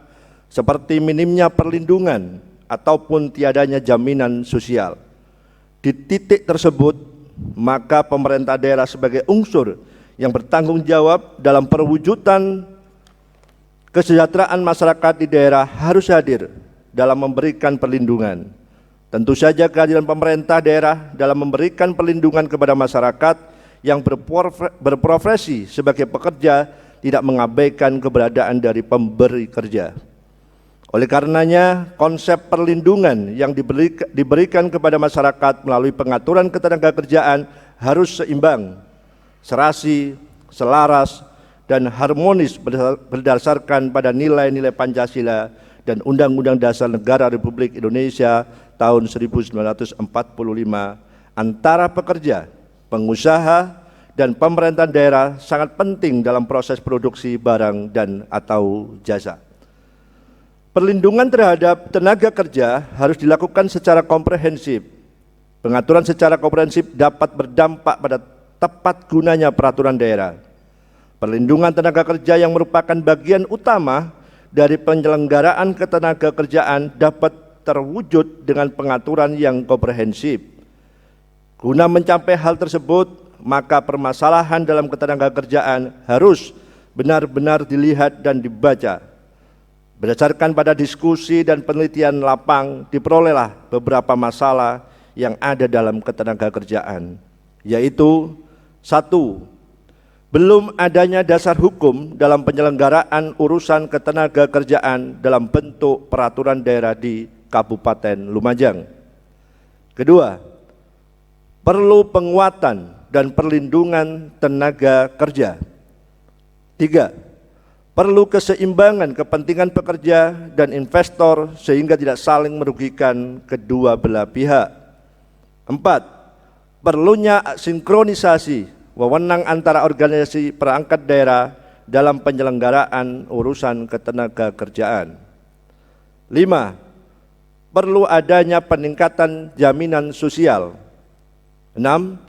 seperti minimnya perlindungan ataupun tiadanya jaminan sosial. Di titik tersebut, maka pemerintah daerah sebagai unsur yang bertanggung jawab dalam perwujudan kesejahteraan masyarakat di daerah harus hadir dalam memberikan perlindungan. Tentu saja kehadiran pemerintah daerah dalam memberikan perlindungan kepada masyarakat yang berprofesi sebagai pekerja tidak mengabaikan keberadaan dari pemberi kerja. Oleh karenanya, konsep perlindungan yang diberikan kepada masyarakat melalui pengaturan ketenagakerjaan harus seimbang, serasi, selaras, dan harmonis berdasarkan pada nilai-nilai Pancasila dan Undang-Undang Dasar Negara Republik Indonesia tahun 1945 antara pekerja, pengusaha, dan pemerintahan daerah sangat penting dalam proses produksi barang dan atau jasa. Perlindungan terhadap tenaga kerja harus dilakukan secara komprehensif. Pengaturan secara komprehensif dapat berdampak pada tepat gunanya peraturan daerah. Perlindungan tenaga kerja yang merupakan bagian utama dari penyelenggaraan ketenaga kerjaan dapat terwujud dengan pengaturan yang komprehensif. Guna mencapai hal tersebut, maka permasalahan dalam ketenaga kerjaan harus benar-benar dilihat dan dibaca. Berdasarkan pada diskusi dan penelitian lapang, diperolehlah beberapa masalah yang ada dalam ketenaga kerjaan, yaitu: 1. Belum adanya dasar hukum dalam penyelenggaraan urusan ketenaga kerjaan dalam bentuk peraturan daerah di Kabupaten Lumajang. 2. Perlu penguatan dan perlindungan tenaga kerja. 3. Perlu keseimbangan kepentingan pekerja dan investor sehingga tidak saling merugikan kedua belah pihak. 4. Perlunya sinkronisasi wewenang antara organisasi perangkat daerah dalam penyelenggaraan urusan ketenaga kerjaan. 5. Perlu adanya peningkatan jaminan sosial. 6.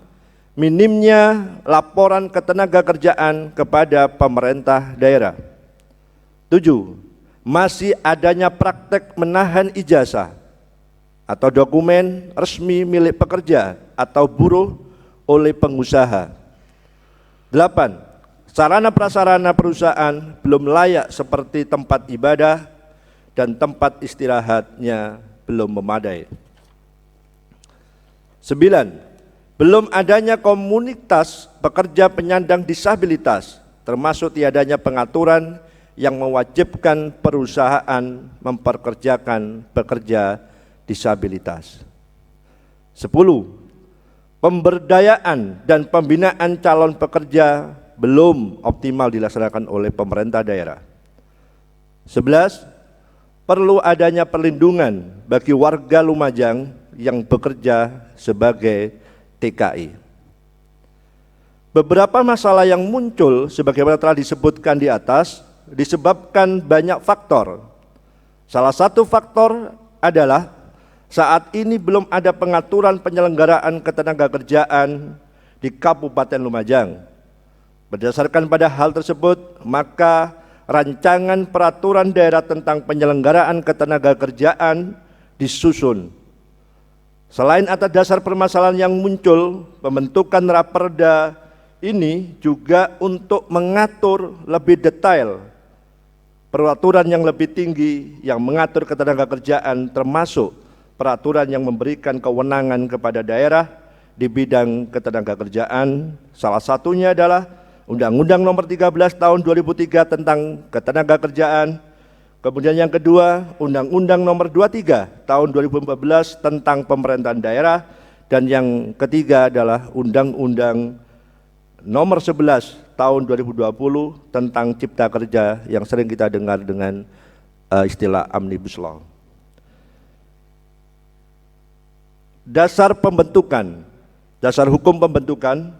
Minimnya laporan ketenaga kerjaan kepada pemerintah daerah. 7. Masih adanya praktek menahan ijazah atau dokumen resmi milik pekerja atau buruh oleh pengusaha. 8. Sarana prasarana perusahaan belum layak seperti tempat ibadah dan tempat istirahatnya belum memadai. 9. Belum adanya komunitas pekerja penyandang disabilitas, termasuk tiadanya pengaturan yang mewajibkan perusahaan memperkerjakan pekerja disabilitas. 10. Pemberdayaan dan pembinaan calon pekerja belum optimal dilaksanakan oleh pemerintah daerah. 11. Perlu adanya perlindungan bagi warga Lumajang yang bekerja sebagai TKI. Beberapa masalah yang muncul sebagaimana telah disebutkan di atas disebabkan banyak faktor. Salah satu faktor adalah saat ini belum ada pengaturan penyelenggaraan ketenaga kerjaan di Kabupaten Lumajang. Berdasarkan pada hal tersebut, maka rancangan peraturan daerah tentang penyelenggaraan ketenaga kerjaan disusun. Selain atas dasar permasalahan yang muncul, pembentukan Raperda ini juga untuk mengatur lebih detail peraturan yang lebih tinggi yang mengatur ketenaga kerjaan, termasuk peraturan yang memberikan kewenangan kepada daerah di bidang ketenaga kerjaan. Salah satunya adalah Undang-Undang Nomor 13 Tahun 2003 tentang ketenaga kerjaan. Kemudian yang kedua, Undang-Undang Nomor 23 Tahun 2014 tentang pemerintahan daerah. Dan yang ketiga adalah Undang-Undang Nomor 11 Tahun 2020 tentang Cipta Kerja yang sering kita dengar dengan istilah Omnibus Law. Dasar pembentukan, dasar hukum pembentukan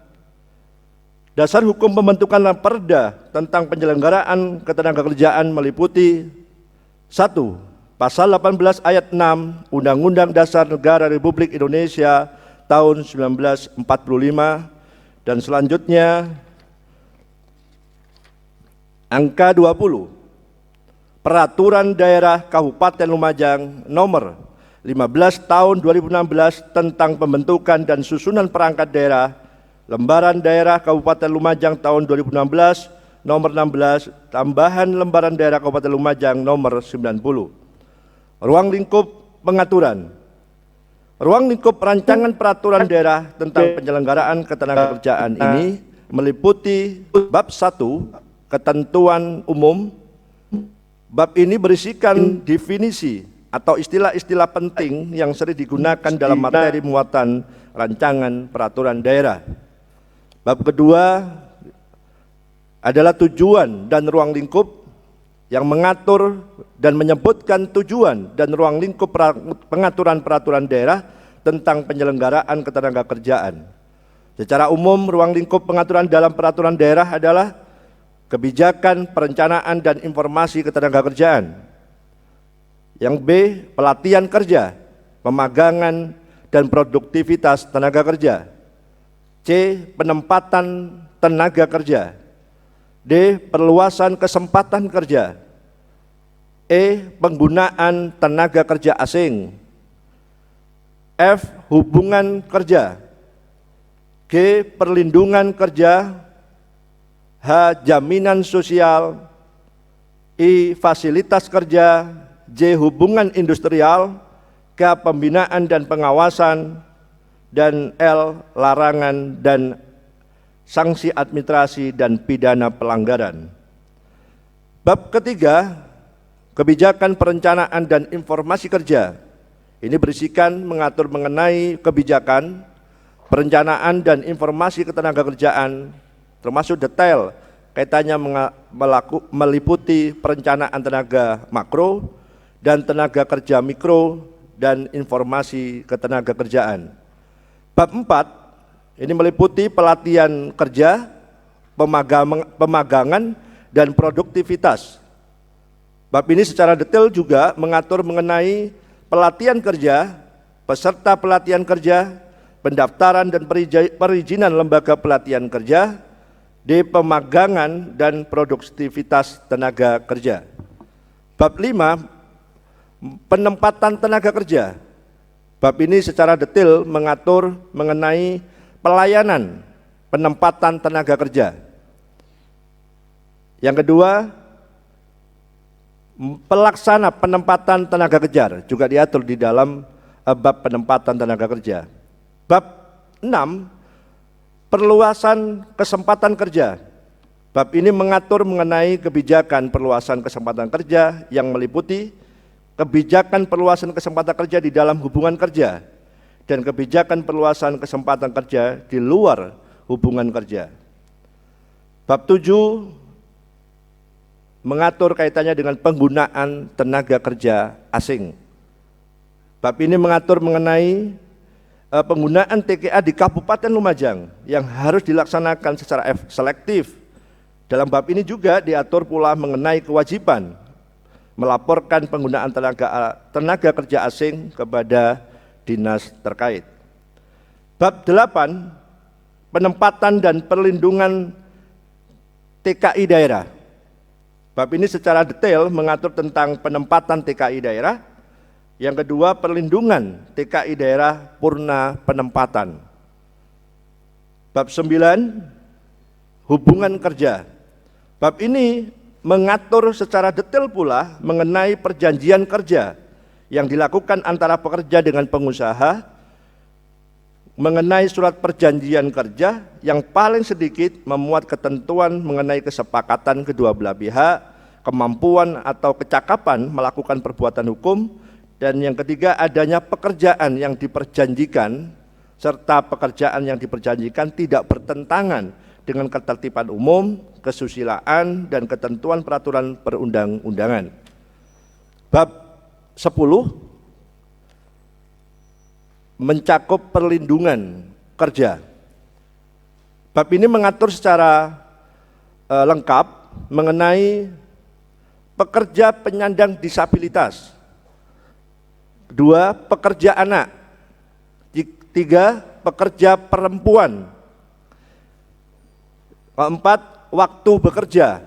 Raperda tentang penyelenggaraan ketenaga kerjaan meliputi: 1. Pasal 18 ayat 6 Undang-Undang Dasar Negara Republik Indonesia tahun 1945 dan selanjutnya angka 20 Peraturan Daerah Kabupaten Lumajang nomor 15 tahun 2016 tentang pembentukan dan susunan perangkat daerah, lembaran daerah Kabupaten Lumajang tahun 2016 nomor 16, tambahan lembaran daerah Kabupaten Lumajang nomor 90. Ruang lingkup pengaturan. Ruang lingkup rancangan peraturan daerah tentang penyelenggaraan ketenaga kerjaan ini meliputi bab 1, ketentuan umum. Bab ini berisikan definisi atau istilah-istilah penting yang sering digunakan dalam materi muatan rancangan peraturan daerah. Bab kedua adalah tujuan dan ruang lingkup yang mengatur dan menyebutkan tujuan dan ruang lingkup pengaturan peraturan daerah tentang penyelenggaraan ketenagakerjaan. Secara umum, ruang lingkup pengaturan dalam peraturan daerah adalah kebijakan, perencanaan, dan informasi ketenagakerjaan. Yang B, pelatihan kerja, pemagangan, dan produktivitas tenaga kerja. C, penempatan tenaga kerja. D, perluasan kesempatan kerja. E, penggunaan tenaga kerja asing. F, hubungan kerja. G, perlindungan kerja. H, jaminan sosial. I, fasilitas kerja. J, hubungan industrial. K, pembinaan dan pengawasan. Dan L, larangan dan sanksi administrasi dan pidana pelanggaran. Bab ketiga, kebijakan perencanaan dan informasi kerja. Ini berisikan mengatur mengenai kebijakan, perencanaan dan informasi ketenagakerjaan, termasuk detail kaitannya meliputi perencanaan tenaga makro dan tenaga kerja mikro dan informasi ketenagakerjaan. Bab 4 ini meliputi pelatihan kerja, pemagangan, dan produktivitas. Bab ini secara detail juga mengatur mengenai pelatihan kerja, peserta pelatihan kerja, pendaftaran dan perizinan lembaga pelatihan kerja, D, pemagangan dan produktivitas tenaga kerja. Bab 5, penempatan tenaga kerja. Bab ini secara detail mengatur mengenai pelayanan penempatan tenaga kerja. Yang kedua, pelaksana penempatan tenaga kerja juga diatur di dalam bab penempatan tenaga kerja. Bab 6, perluasan kesempatan kerja. Bab ini mengatur mengenai kebijakan perluasan kesempatan kerja yang meliputi kebijakan perluasan kesempatan kerja di dalam hubungan kerja dan kebijakan perluasan kesempatan kerja di luar hubungan kerja. Bab 7 mengatur kaitannya dengan penggunaan tenaga kerja asing. Bab ini mengatur mengenai penggunaan TKA di Kabupaten Lumajang yang harus dilaksanakan secara selektif. Dalam bab ini juga diatur pula mengenai kewajiban melaporkan penggunaan tenaga kerja asing kepada dinas terkait. Bab 8, penempatan dan perlindungan TKI daerah. Bab ini secara detail mengatur tentang penempatan TKI daerah. Yang kedua, perlindungan TKI daerah purna penempatan. Bab 9, hubungan kerja. Bab ini mengatur secara detail pula mengenai perjanjian kerja yang dilakukan antara pekerja dengan pengusaha, mengenai surat perjanjian kerja yang paling sedikit memuat ketentuan mengenai kesepakatan kedua belah pihak, kemampuan atau kecakapan melakukan perbuatan hukum, dan yang ketiga adanya pekerjaan yang diperjanjikan serta pekerjaan yang diperjanjikan tidak bertentangan dengan ketertiban umum, kesusilaan, dan ketentuan peraturan perundang-undangan. Bab 10 mencakup perlindungan kerja. Bab ini mengatur secara lengkap mengenai pekerja penyandang disabilitas. 2, pekerja anak. 3, pekerja perempuan. 4, waktu bekerja.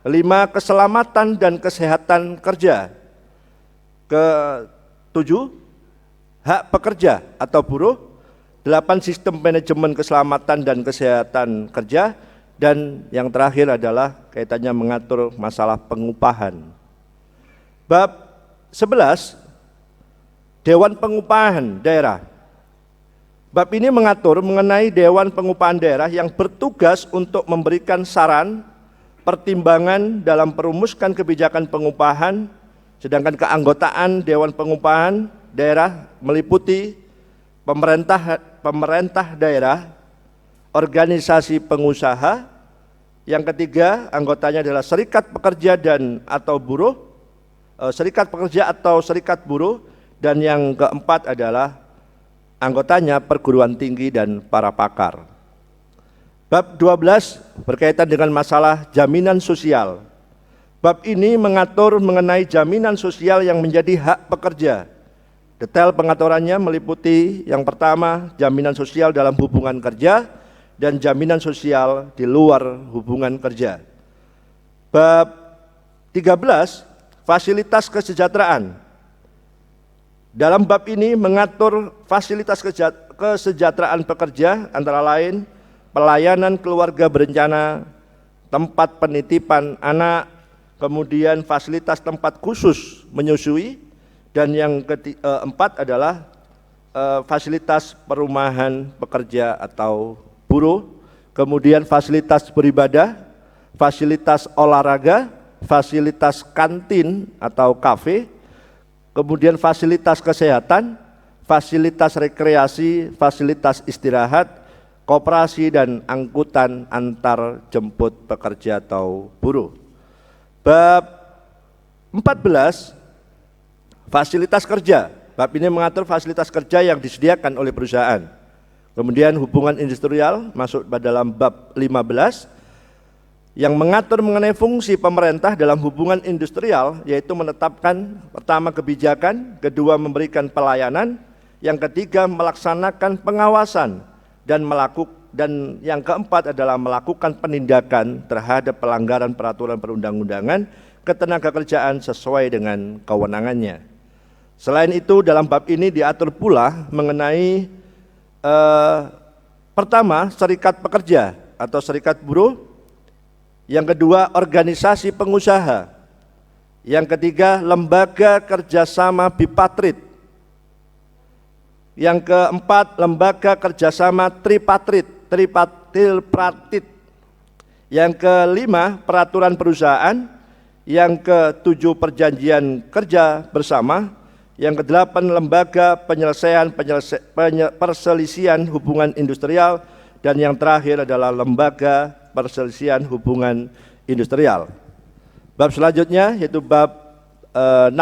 5, keselamatan dan kesehatan kerja. Ke-7, hak pekerja atau buruh. 8, sistem manajemen keselamatan dan kesehatan kerja. Dan yang terakhir adalah kaitannya mengatur masalah pengupahan. Bab 11, Dewan Pengupahan Daerah. Bab ini mengatur mengenai Dewan Pengupahan Daerah yang bertugas untuk memberikan saran, pertimbangan dalam merumuskan kebijakan pengupahan, sedangkan keanggotaan Dewan Pengupahan Daerah meliputi pemerintah daerah, organisasi pengusaha, Yang ketiga, anggotanya adalah serikat pekerja dan atau buruh, serikat pekerja atau serikat buruh, dan yang keempat adalah anggotanya perguruan tinggi dan para pakar. Bab 12 berkaitan dengan masalah jaminan sosial. Bab ini mengatur mengenai jaminan sosial yang menjadi hak pekerja. Detail pengaturannya meliputi yang pertama, jaminan sosial dalam hubungan kerja dan jaminan sosial di luar hubungan kerja. Bab 13, fasilitas kesejahteraan. Dalam bab ini mengatur fasilitas kesejahteraan pekerja antara lain pelayanan keluarga berencana, tempat penitipan anak, kemudian fasilitas tempat khusus menyusui, dan yang keempat adalah fasilitas perumahan pekerja atau buruh, kemudian fasilitas beribadah, fasilitas olahraga, fasilitas kantin atau kafe, kemudian fasilitas kesehatan, fasilitas rekreasi, fasilitas istirahat, koperasi dan angkutan antar jemput pekerja atau buruh. Bab 14, fasilitas kerja. Bab ini mengatur fasilitas kerja yang disediakan oleh perusahaan. Kemudian hubungan industrial masuk pada dalam bab 15 yang mengatur mengenai fungsi pemerintah dalam hubungan industrial, yaitu menetapkan pertama kebijakan, kedua memberikan pelayanan, yang ketiga melaksanakan pengawasan dan yang keempat adalah melakukan penindakan terhadap pelanggaran peraturan perundang-undangan ketenagakerjaan sesuai dengan kewenangannya. Selain itu dalam bab ini diatur pula mengenai pertama serikat pekerja atau serikat buruh, yang kedua organisasi pengusaha, yang ketiga lembaga kerjasama bipatrit, yang keempat lembaga kerjasama tripartit, yang kelima peraturan perusahaan, yang ketujuh perjanjian kerja bersama, yang kedelapan lembaga perselisihan hubungan industrial, dan yang terakhir adalah lembaga perselisihan hubungan industrial. Bab selanjutnya yaitu bab 16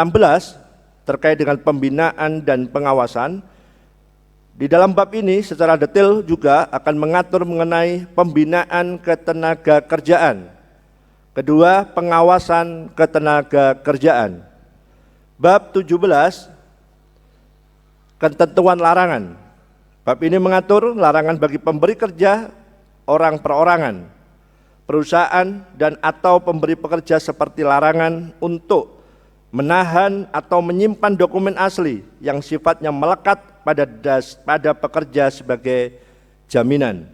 terkait dengan pembinaan dan pengawasan. Di dalam bab ini secara detail juga akan mengatur mengenai pembinaan ketenagakerjaan. Kedua, pengawasan ketenagakerjaan. Bab 17, ketentuan larangan. Bab ini mengatur larangan bagi pemberi kerja orang perorangan, perusahaan dan atau pemberi pekerja, seperti larangan untuk menahan atau menyimpan dokumen asli yang sifatnya melekat pada pekerja sebagai jaminan.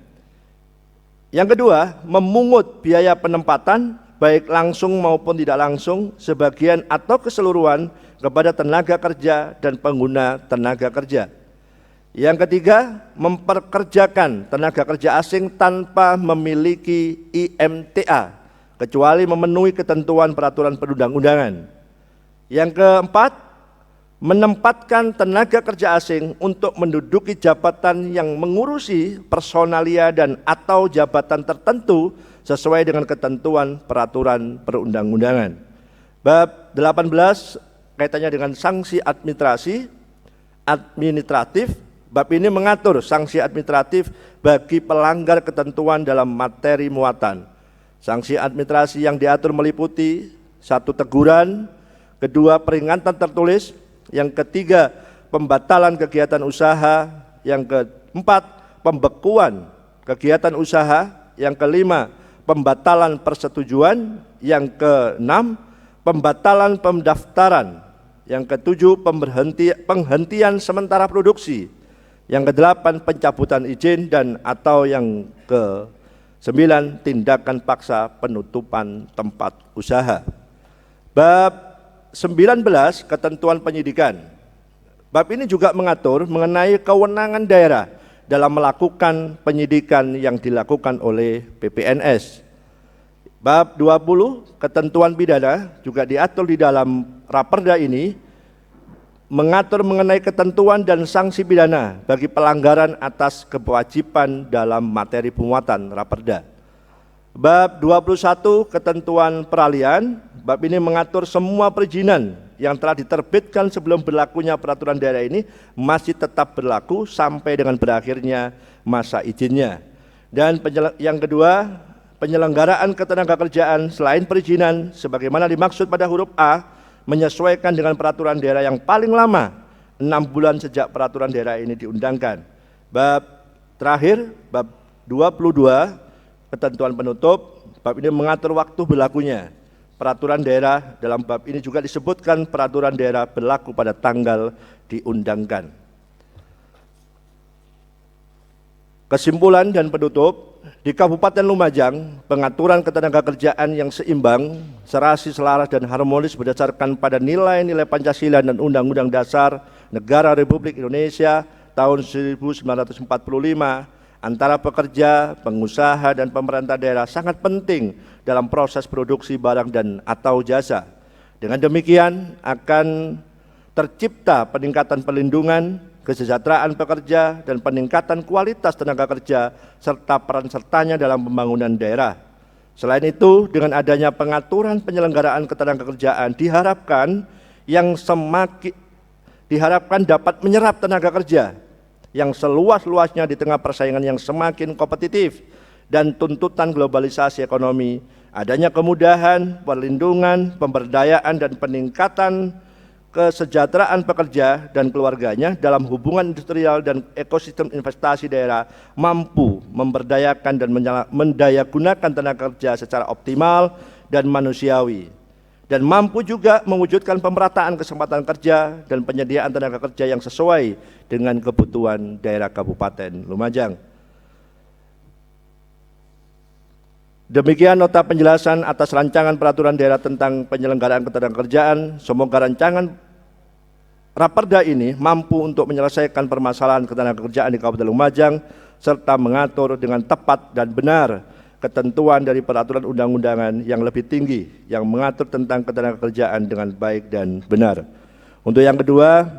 Yang kedua, memungut biaya penempatan baik langsung maupun tidak langsung, sebagian atau keseluruhan kepada tenaga kerja dan pengguna tenaga kerja. Yang ketiga, memperkerjakan tenaga kerja asing tanpa memiliki IMTA kecuali memenuhi ketentuan peraturan perundang-undangan. Yang keempat, menempatkan tenaga kerja asing untuk menduduki jabatan yang mengurusi personalia dan atau jabatan tertentu sesuai dengan ketentuan peraturan perundang-undangan. Bab 18 kaitannya dengan sanksi administratif. Bab ini mengatur sanksi administratif bagi pelanggar ketentuan dalam materi muatan. Sanksi administrasi yang diatur meliputi: 1, teguran; 2, peringatan tertulis; yang ketiga, pembatalan kegiatan usaha; yang keempat, pembekuan kegiatan usaha; yang kelima, pembatalan persetujuan; yang keenam, pembatalan pendaftaran; yang ketujuh, penghentian sementara produksi; yang kedelapan, pencabutan izin, dan atau yang ke-9, tindakan paksa penutupan tempat usaha. Bab 19, ketentuan penyidikan. Bab ini juga mengatur mengenai kewenangan daerah dalam melakukan penyidikan yang dilakukan oleh PPNS. Bab 20, ketentuan pidana, juga diatur di dalam Raperda ini, mengatur mengenai ketentuan dan sanksi pidana bagi pelanggaran atas kewajiban dalam materi pemuatan Raperda. Bab 21 ketentuan peralihan, bab ini mengatur semua perizinan yang telah diterbitkan sebelum berlakunya peraturan daerah ini masih tetap berlaku sampai dengan berakhirnya masa izinnya. Dan yang kedua, penyelenggaraan ketenagakerjaan selain perizinan sebagaimana dimaksud pada huruf A menyesuaikan dengan peraturan daerah yang paling lama 6 bulan sejak peraturan daerah ini diundangkan. Bab terakhir, bab 22 ketentuan penutup, bab ini mengatur waktu berlakunya peraturan daerah. Dalam bab ini juga disebutkan peraturan daerah berlaku pada tanggal diundangkan. Kesimpulan dan penutup, di Kabupaten Lumajang, pengaturan ketenagakerjaan yang seimbang, serasi, selaras, dan harmonis berdasarkan pada nilai-nilai Pancasila dan Undang-Undang Dasar Negara Republik Indonesia tahun 1945 antara pekerja, pengusaha, dan pemerintah daerah sangat penting dalam proses produksi barang dan atau jasa. Dengan demikian akan tercipta peningkatan perlindungan, kesejahteraan pekerja, dan peningkatan kualitas tenaga kerja serta peran sertanya dalam pembangunan daerah. Selain itu, dengan adanya pengaturan penyelenggaraan ketenagakerjaan diharapkan dapat menyerap tenaga kerja yang seluas-luasnya di tengah persaingan yang semakin kompetitif dan tuntutan globalisasi ekonomi. Adanya kemudahan, perlindungan, pemberdayaan, dan peningkatan kesejahteraan pekerja dan keluarganya dalam hubungan industrial dan ekosistem investasi daerah mampu memberdayakan dan mendayagunakan tenaga kerja secara optimal dan manusiawi, dan mampu juga mewujudkan pemerataan kesempatan kerja dan penyediaan tenaga kerja yang sesuai dengan kebutuhan daerah Kabupaten Lumajang. Demikian nota penjelasan atas rancangan peraturan daerah tentang penyelenggaraan ketenagakerjaan. Semoga rancangan Raperda ini mampu untuk menyelesaikan permasalahan ketenagakerjaan di Kabupaten Lumajang serta mengatur dengan tepat dan benar ketentuan dari peraturan undang-undangan yang lebih tinggi yang mengatur tentang ketenagakerjaan dengan baik dan benar. Untuk yang kedua,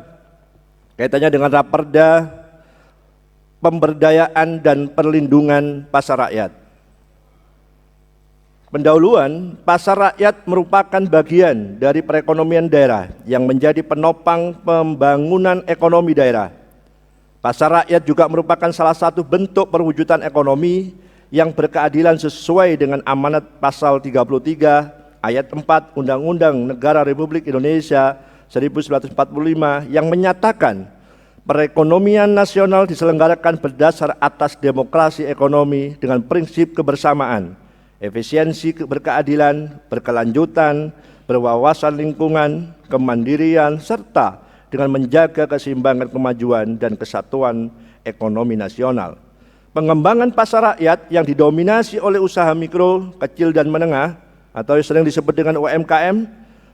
kaitannya dengan Raperda pemberdayaan dan perlindungan pasar rakyat. Pendahuluan, pasar rakyat merupakan bagian dari perekonomian daerah yang menjadi penopang pembangunan ekonomi daerah. Pasar rakyat juga merupakan salah satu bentuk perwujudan ekonomi yang berkeadilan sesuai dengan amanat pasal 33 ayat 4 Undang-Undang Negara Republik Indonesia 1945 yang menyatakan perekonomian nasional diselenggarakan berdasar atas demokrasi ekonomi dengan prinsip kebersamaan, efisiensi, berkeadilan, berkelanjutan, berwawasan lingkungan, kemandirian, serta dengan menjaga keseimbangan kemajuan dan kesatuan ekonomi nasional. Pengembangan pasar rakyat yang didominasi oleh usaha mikro, kecil, dan menengah atau yang sering disebut dengan UMKM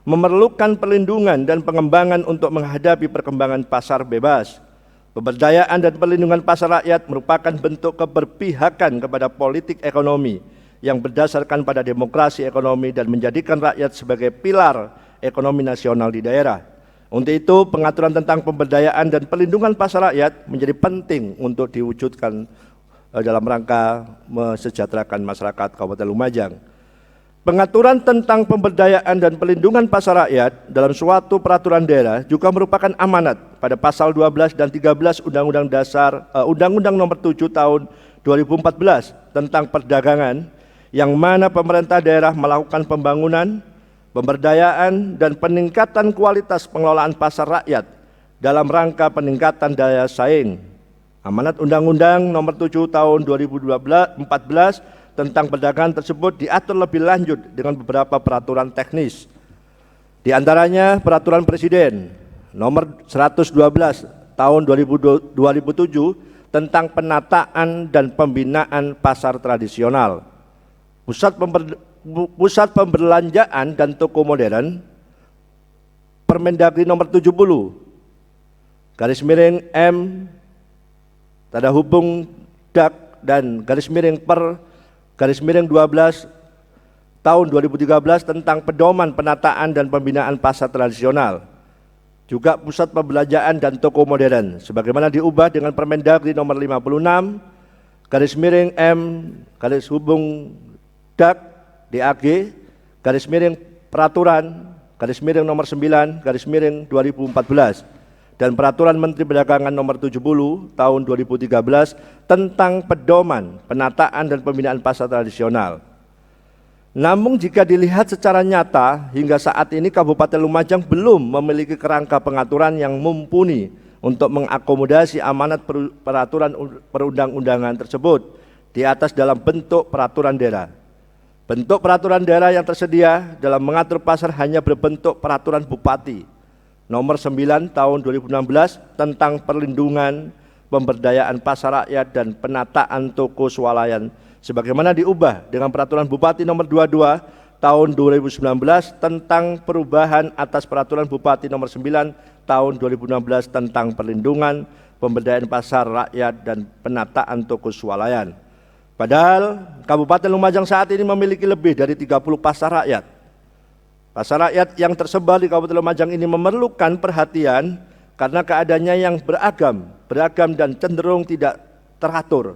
memerlukan perlindungan dan pengembangan untuk menghadapi perkembangan pasar bebas. Pemberdayaan dan perlindungan pasar rakyat merupakan bentuk keberpihakan kepada politik ekonomi yang berdasarkan pada demokrasi ekonomi dan menjadikan rakyat sebagai pilar ekonomi nasional di daerah. Untuk itu, pengaturan tentang pemberdayaan dan perlindungan pasar rakyat menjadi penting untuk diwujudkan dalam rangka mesejahterakan masyarakat Kabupaten Lumajang. Pengaturan tentang pemberdayaan dan perlindungan pasar rakyat dalam suatu peraturan daerah juga merupakan amanat pada pasal 12 dan 13 Undang-Undang Dasar Undang-Undang Nomor 7 Tahun 2014 tentang perdagangan, yang mana pemerintah daerah melakukan pembangunan, pemberdayaan, dan peningkatan kualitas pengelolaan pasar rakyat dalam rangka peningkatan daya saing. Amanat Undang-Undang Nomor 7 Tahun 2014 tentang perdagangan tersebut diatur lebih lanjut dengan beberapa peraturan teknis. Di antaranya Peraturan Presiden Nomor 112 Tahun 2007 tentang penataan dan pembinaan pasar tradisional, pusat pembelanjaan dan toko modern, Permendagri Nomor 70 /M tanda hubung DAK dan /12 tahun 2013 tentang pedoman penataan dan pembinaan pasar tradisional. Juga pusat perbelanjaan dan toko modern sebagaimana diubah dengan Permendagri Nomor 56 /M DAK, DAG, garis miring peraturan, garis miring nomor 9, garis miring 2014, dan Peraturan Menteri Perdagangan nomor 70 tahun 2013 tentang pedoman, penataan dan pembinaan pasar tradisional. Namun jika dilihat secara nyata, hingga saat ini Kabupaten Lumajang belum memiliki kerangka pengaturan yang mumpuni untuk mengakomodasi amanat peraturan perundang-undangan tersebut di atas dalam bentuk peraturan daerah. Bentuk peraturan daerah yang tersedia dalam mengatur pasar hanya berbentuk peraturan Bupati nomor 9 tahun 2016 tentang perlindungan pemberdayaan pasar rakyat dan penataan toko swalayan, sebagaimana diubah dengan peraturan Bupati nomor 22 tahun 2019 tentang perubahan atas peraturan Bupati nomor 9 tahun 2016 tentang perlindungan pemberdayaan pasar rakyat dan penataan toko swalayan. Padahal Kabupaten Lumajang saat ini memiliki lebih dari 30 pasar rakyat. Pasar rakyat yang tersebar di Kabupaten Lumajang ini memerlukan perhatian karena keadaannya yang beragam dan cenderung tidak teratur.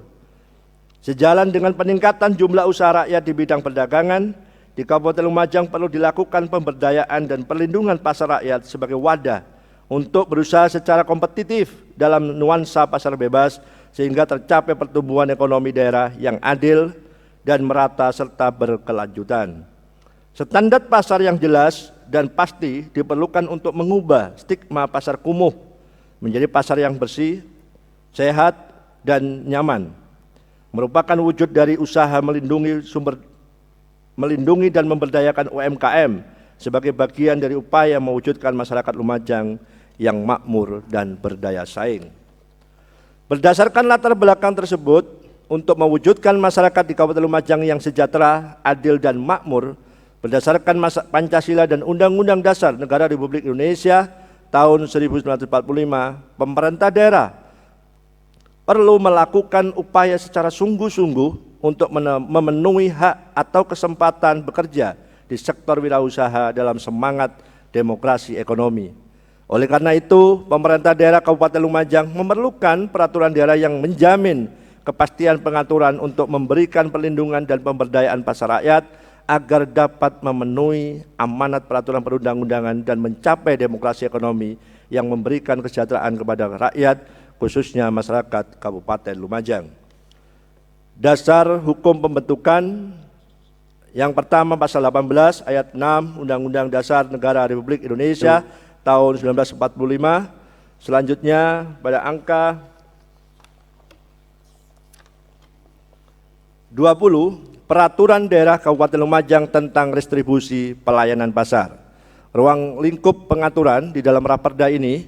Sejalan dengan peningkatan jumlah usaha rakyat di bidang perdagangan, di Kabupaten Lumajang perlu dilakukan pemberdayaan dan perlindungan pasar rakyat sebagai wadah untuk berusaha secara kompetitif dalam nuansa pasar bebas sehingga tercapai pertumbuhan ekonomi daerah yang adil dan merata serta berkelanjutan. Standar pasar yang jelas dan pasti diperlukan untuk mengubah stigma pasar kumuh menjadi pasar yang bersih, sehat, dan nyaman. Merupakan wujud dari usaha melindungi dan memberdayakan UMKM sebagai bagian dari upaya mewujudkan masyarakat Lumajang yang makmur dan berdaya saing. Berdasarkan latar belakang tersebut, untuk mewujudkan masyarakat di Kabupaten Lumajang yang sejahtera, adil, dan makmur, berdasarkan Pancasila dan Undang-Undang Dasar Negara Republik Indonesia tahun 1945, pemerintah daerah perlu melakukan upaya secara sungguh-sungguh untuk memenuhi hak atau kesempatan bekerja di sektor wirausaha dalam semangat demokrasi ekonomi. Oleh karena itu, pemerintah daerah Kabupaten Lumajang memerlukan peraturan daerah yang menjamin kepastian pengaturan untuk memberikan perlindungan dan pemberdayaan pasar rakyat agar dapat memenuhi amanat peraturan perundang-undangan dan mencapai demokrasi ekonomi yang memberikan kesejahteraan kepada rakyat, khususnya masyarakat Kabupaten Lumajang. Dasar hukum pembentukan yang pertama pasal 18 ayat 6 Undang-Undang Dasar Negara Republik Indonesia tahun 1945. Selanjutnya pada angka 20 Peraturan Daerah Kabupaten Lumajang tentang restribusi pelayanan pasar. Ruang lingkup pengaturan di dalam Raperda ini,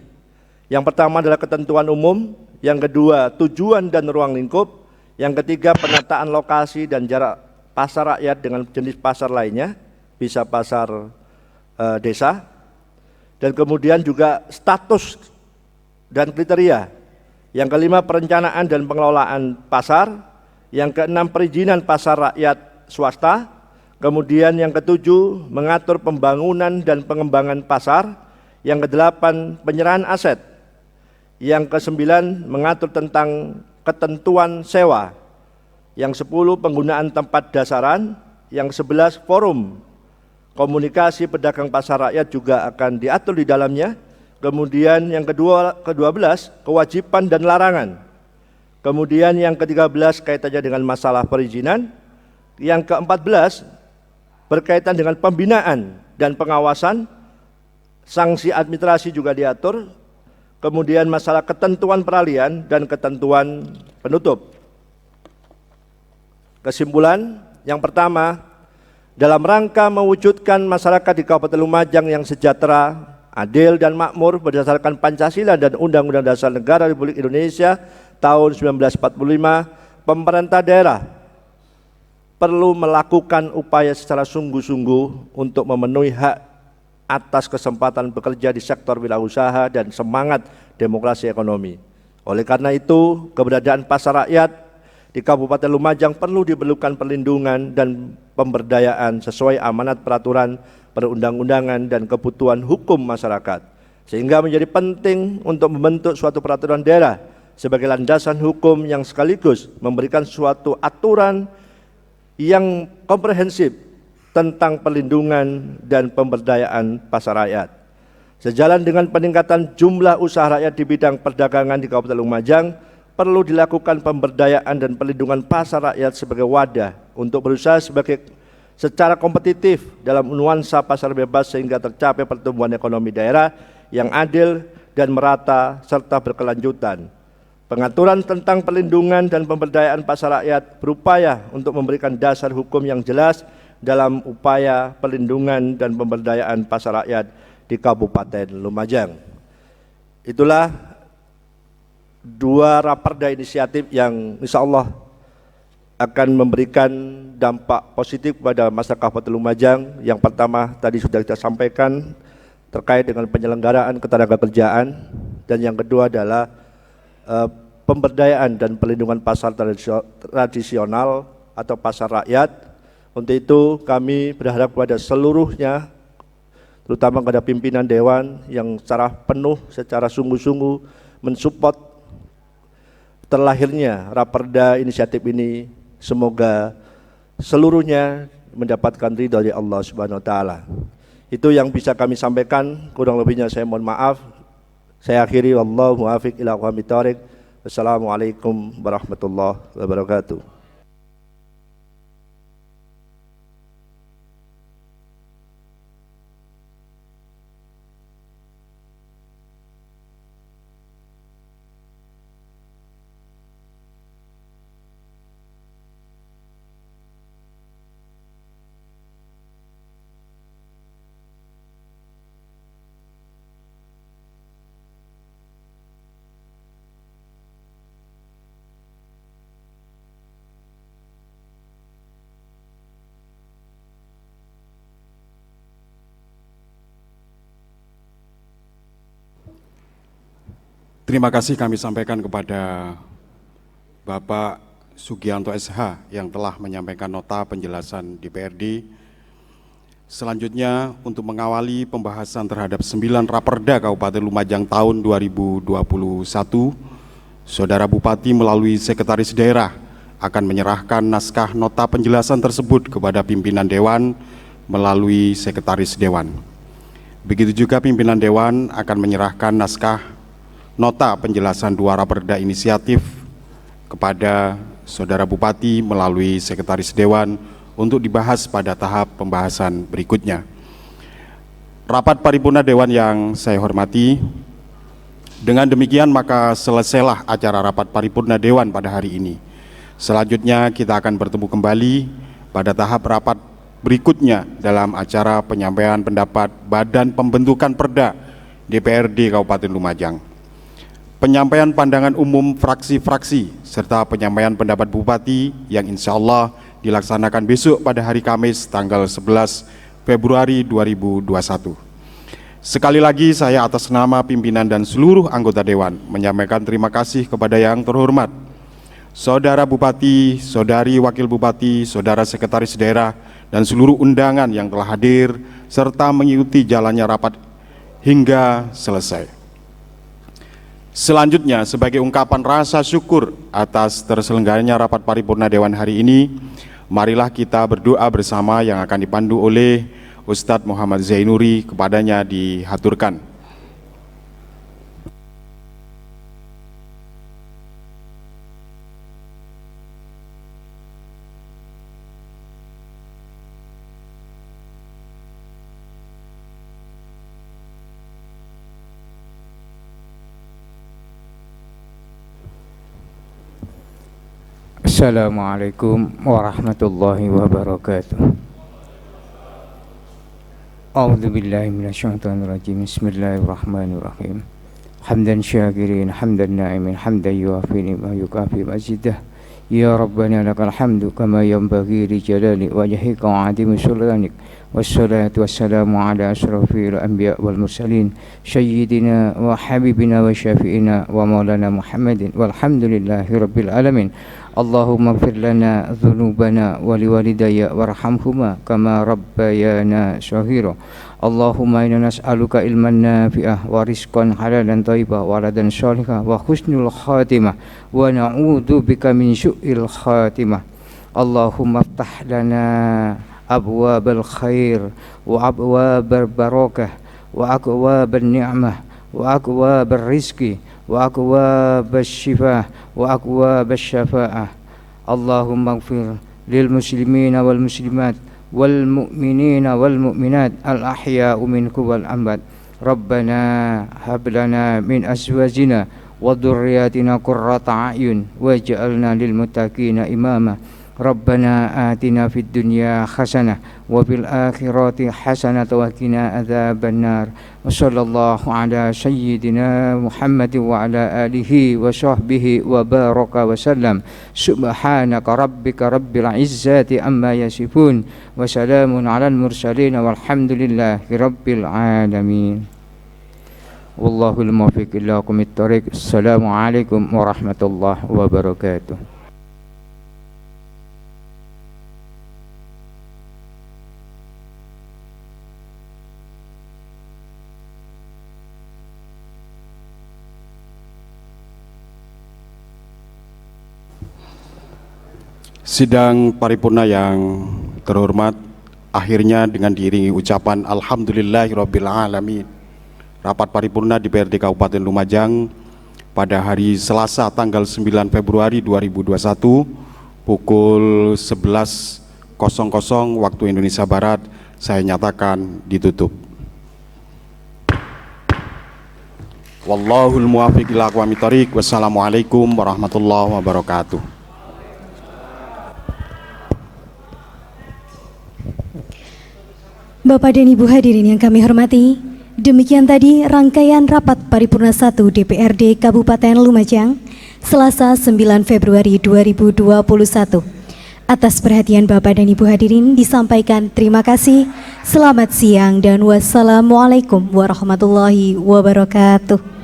yang pertama adalah ketentuan umum, yang kedua tujuan dan ruang lingkup, yang ketiga penataan lokasi dan jarak pasar rakyat dengan jenis pasar lainnya, bisa pasar desa, dan kemudian juga status dan kriteria. Yang kelima perencanaan dan pengelolaan pasar. Yang keenam perizinan pasar rakyat swasta. Kemudian yang ketujuh mengatur pembangunan dan pengembangan pasar. Yang kedelapan penyerahan aset. Yang kesembilan mengatur tentang ketentuan sewa. Yang 10 penggunaan tempat dasaran. Yang 11 forum komunikasi pedagang pasar rakyat juga akan diatur di dalamnya. Kemudian yang ke-12 kewajiban dan larangan. Kemudian yang ke-13 kaitannya dengan masalah perizinan. Yang ke-14 berkaitan dengan pembinaan dan pengawasan. Sanksi administrasi juga diatur. Kemudian masalah ketentuan peralihan dan ketentuan penutup. Kesimpulan yang pertama, dalam rangka mewujudkan masyarakat di Kabupaten Lumajang yang sejahtera, adil dan makmur berdasarkan Pancasila dan Undang-Undang Dasar Negara Republik Indonesia tahun 1945, pemerintah daerah perlu melakukan upaya secara sungguh-sungguh untuk memenuhi hak atas kesempatan bekerja di sektor wirausaha dan semangat demokrasi ekonomi. Oleh karena itu, keberadaan pasar rakyat di Kabupaten Lumajang perlu diperlukan perlindungan dan pemberdayaan sesuai amanat peraturan perundang-undangan dan kebutuhan hukum masyarakat, sehingga menjadi penting untuk membentuk suatu peraturan daerah sebagai landasan hukum yang sekaligus memberikan suatu aturan yang komprehensif tentang perlindungan dan pemberdayaan pasar rakyat. Sejalan dengan peningkatan jumlah usaha rakyat di bidang perdagangan di Kabupaten Lumajang, perlu dilakukan pemberdayaan dan perlindungan pasar rakyat sebagai wadah untuk berusaha secara kompetitif dalam nuansa pasar bebas sehingga tercapai pertumbuhan ekonomi daerah yang adil dan merata serta berkelanjutan. Pengaturan tentang perlindungan dan pemberdayaan pasar rakyat berupaya untuk memberikan dasar hukum yang jelas dalam upaya perlindungan dan pemberdayaan pasar rakyat di Kabupaten Lumajang. Itulah dua raperda inisiatif yang insya Allah akan memberikan dampak positif kepada masyarakat Kabupaten Lumajang. Yang pertama tadi sudah kita sampaikan terkait dengan penyelenggaraan ketenagakerjaan, dan yang kedua adalah pemberdayaan dan perlindungan pasar tradisional atau pasar rakyat. Untuk itu kami berharap kepada seluruhnya, terutama kepada pimpinan Dewan yang secara penuh, secara sungguh-sungguh mensupport terlahirnya raperda inisiatif ini. Semoga seluruhnya mendapatkan ridha dari Allah Subhanahu wa taala. Itu yang bisa kami sampaikan, kurang lebihnya saya mohon maaf. Saya akhiri, wallahu muwaffiq ila aqwamit thoriq. Wassalamualaikum warahmatullahi wabarakatuh. Terima kasih kami sampaikan kepada Bapak Sugianto SH yang telah menyampaikan nota penjelasan DPRD. Selanjutnya untuk mengawali pembahasan terhadap 9 raperda Kabupaten Lumajang tahun 2021, Saudara Bupati melalui Sekretaris Daerah akan menyerahkan naskah nota penjelasan tersebut kepada pimpinan Dewan melalui Sekretaris Dewan. Begitu juga pimpinan Dewan akan menyerahkan naskah nota penjelasan 2 raperda inisiatif kepada Saudara Bupati melalui Sekretaris Dewan untuk dibahas pada tahap pembahasan berikutnya. Rapat paripurna Dewan yang saya hormati, dengan demikian maka selesailah acara rapat paripurna Dewan pada hari ini. Selanjutnya kita akan bertemu kembali pada tahap rapat berikutnya dalam acara penyampaian pendapat Badan Pembentukan Perda DPRD Kabupaten Lumajang, penyampaian pandangan umum fraksi-fraksi, serta penyampaian pendapat Bupati yang insya Allah dilaksanakan besok pada hari Kamis tanggal 11 Februari 2021. Sekali lagi saya atas nama pimpinan dan seluruh anggota Dewan menyampaikan terima kasih kepada yang terhormat Saudara Bupati, Saudari Wakil Bupati, Saudara Sekretaris Daerah, dan seluruh undangan yang telah hadir serta mengikuti jalannya rapat hingga selesai. Selanjutnya, sebagai ungkapan rasa syukur atas terselenggaranya rapat paripurna Dewan hari ini, marilah kita berdoa bersama yang akan dipandu oleh Ustadz Muhammad Zainuri. Kepadanya dihaturkan. Assalamualaikum warahmatullahi wabarakatuh. A'udzu billahi minasyaitonir rajim. Bismillahirrahmanirrahim. Hamdan syakirin, hamdan na'imin, hamdan yuafi ni'ma yukafi mazidah. Ya Rabbana lakal hamdu kama yanbaghi li jalali wajhika wa 'azimi sultanik. Wassalatu wassalamu ala asrafil anbiya wal mursalin sayyidina wa habibina wa syafi'ina wa maulana Muhammadin walhamdulillahi rabbil alamin. Allahumma ighfir lana dhunubana wa liwalidayya warhamhuma kama rabbayana shaghira. Allahumma inna nas'aluka ilman nafi'ah wa rizqan halalan thayyibah wa waladan shalihah wa husnul khatimah wa na'udzu bika min su'il khatimah. Allahumma وافتح لنا أبواب الخير وأبواب البركة وأبواب النعمة وأبواب الرزق وأبواب الشفاء وأبواب الشفاعة. اللهم اغفر للمسلمين والمسلمات والمؤمنين والمؤمنات الأحياء منكم والأموات. ربنا هب لنا من أزواجنا وذرياتنا قرة أعين واجعلنا للمتقين إماما. ربنا آتنا في الدنيا حسنة وفي الآخرة حسنة وقنا عذاب النار. وصلى الله على سيدنا محمد وعلى آله وصحبه وبارك وسلم. سبحانك ربك رب العزة عما يصفون وسلام على المرسلين والحمد لله رب العالمين. والله الموفق إلى أقوم الطريق. السلام عليكم ورحمة الله وبركاته. Sidang paripurna yang terhormat, akhirnya dengan diiringi ucapan Alhamdulillahirabbil alamin, rapat paripurna DPRD Kabupaten Lumajang pada hari Selasa tanggal 9 Februari 2021 pukul 11.00 waktu Indonesia Barat saya nyatakan ditutup. Wallahul muwaffiq ila aqwamit thoriq. Wassalamualaikum warahmatullahi wabarakatuh. Bapak dan Ibu hadirin yang kami hormati, demikian tadi rangkaian rapat paripurna 1 DPRD Kabupaten Lumajang Selasa 9 Februari 2021. Atas perhatian Bapak dan Ibu hadirin disampaikan terima kasih, selamat siang dan wassalamualaikum warahmatullahi wabarakatuh.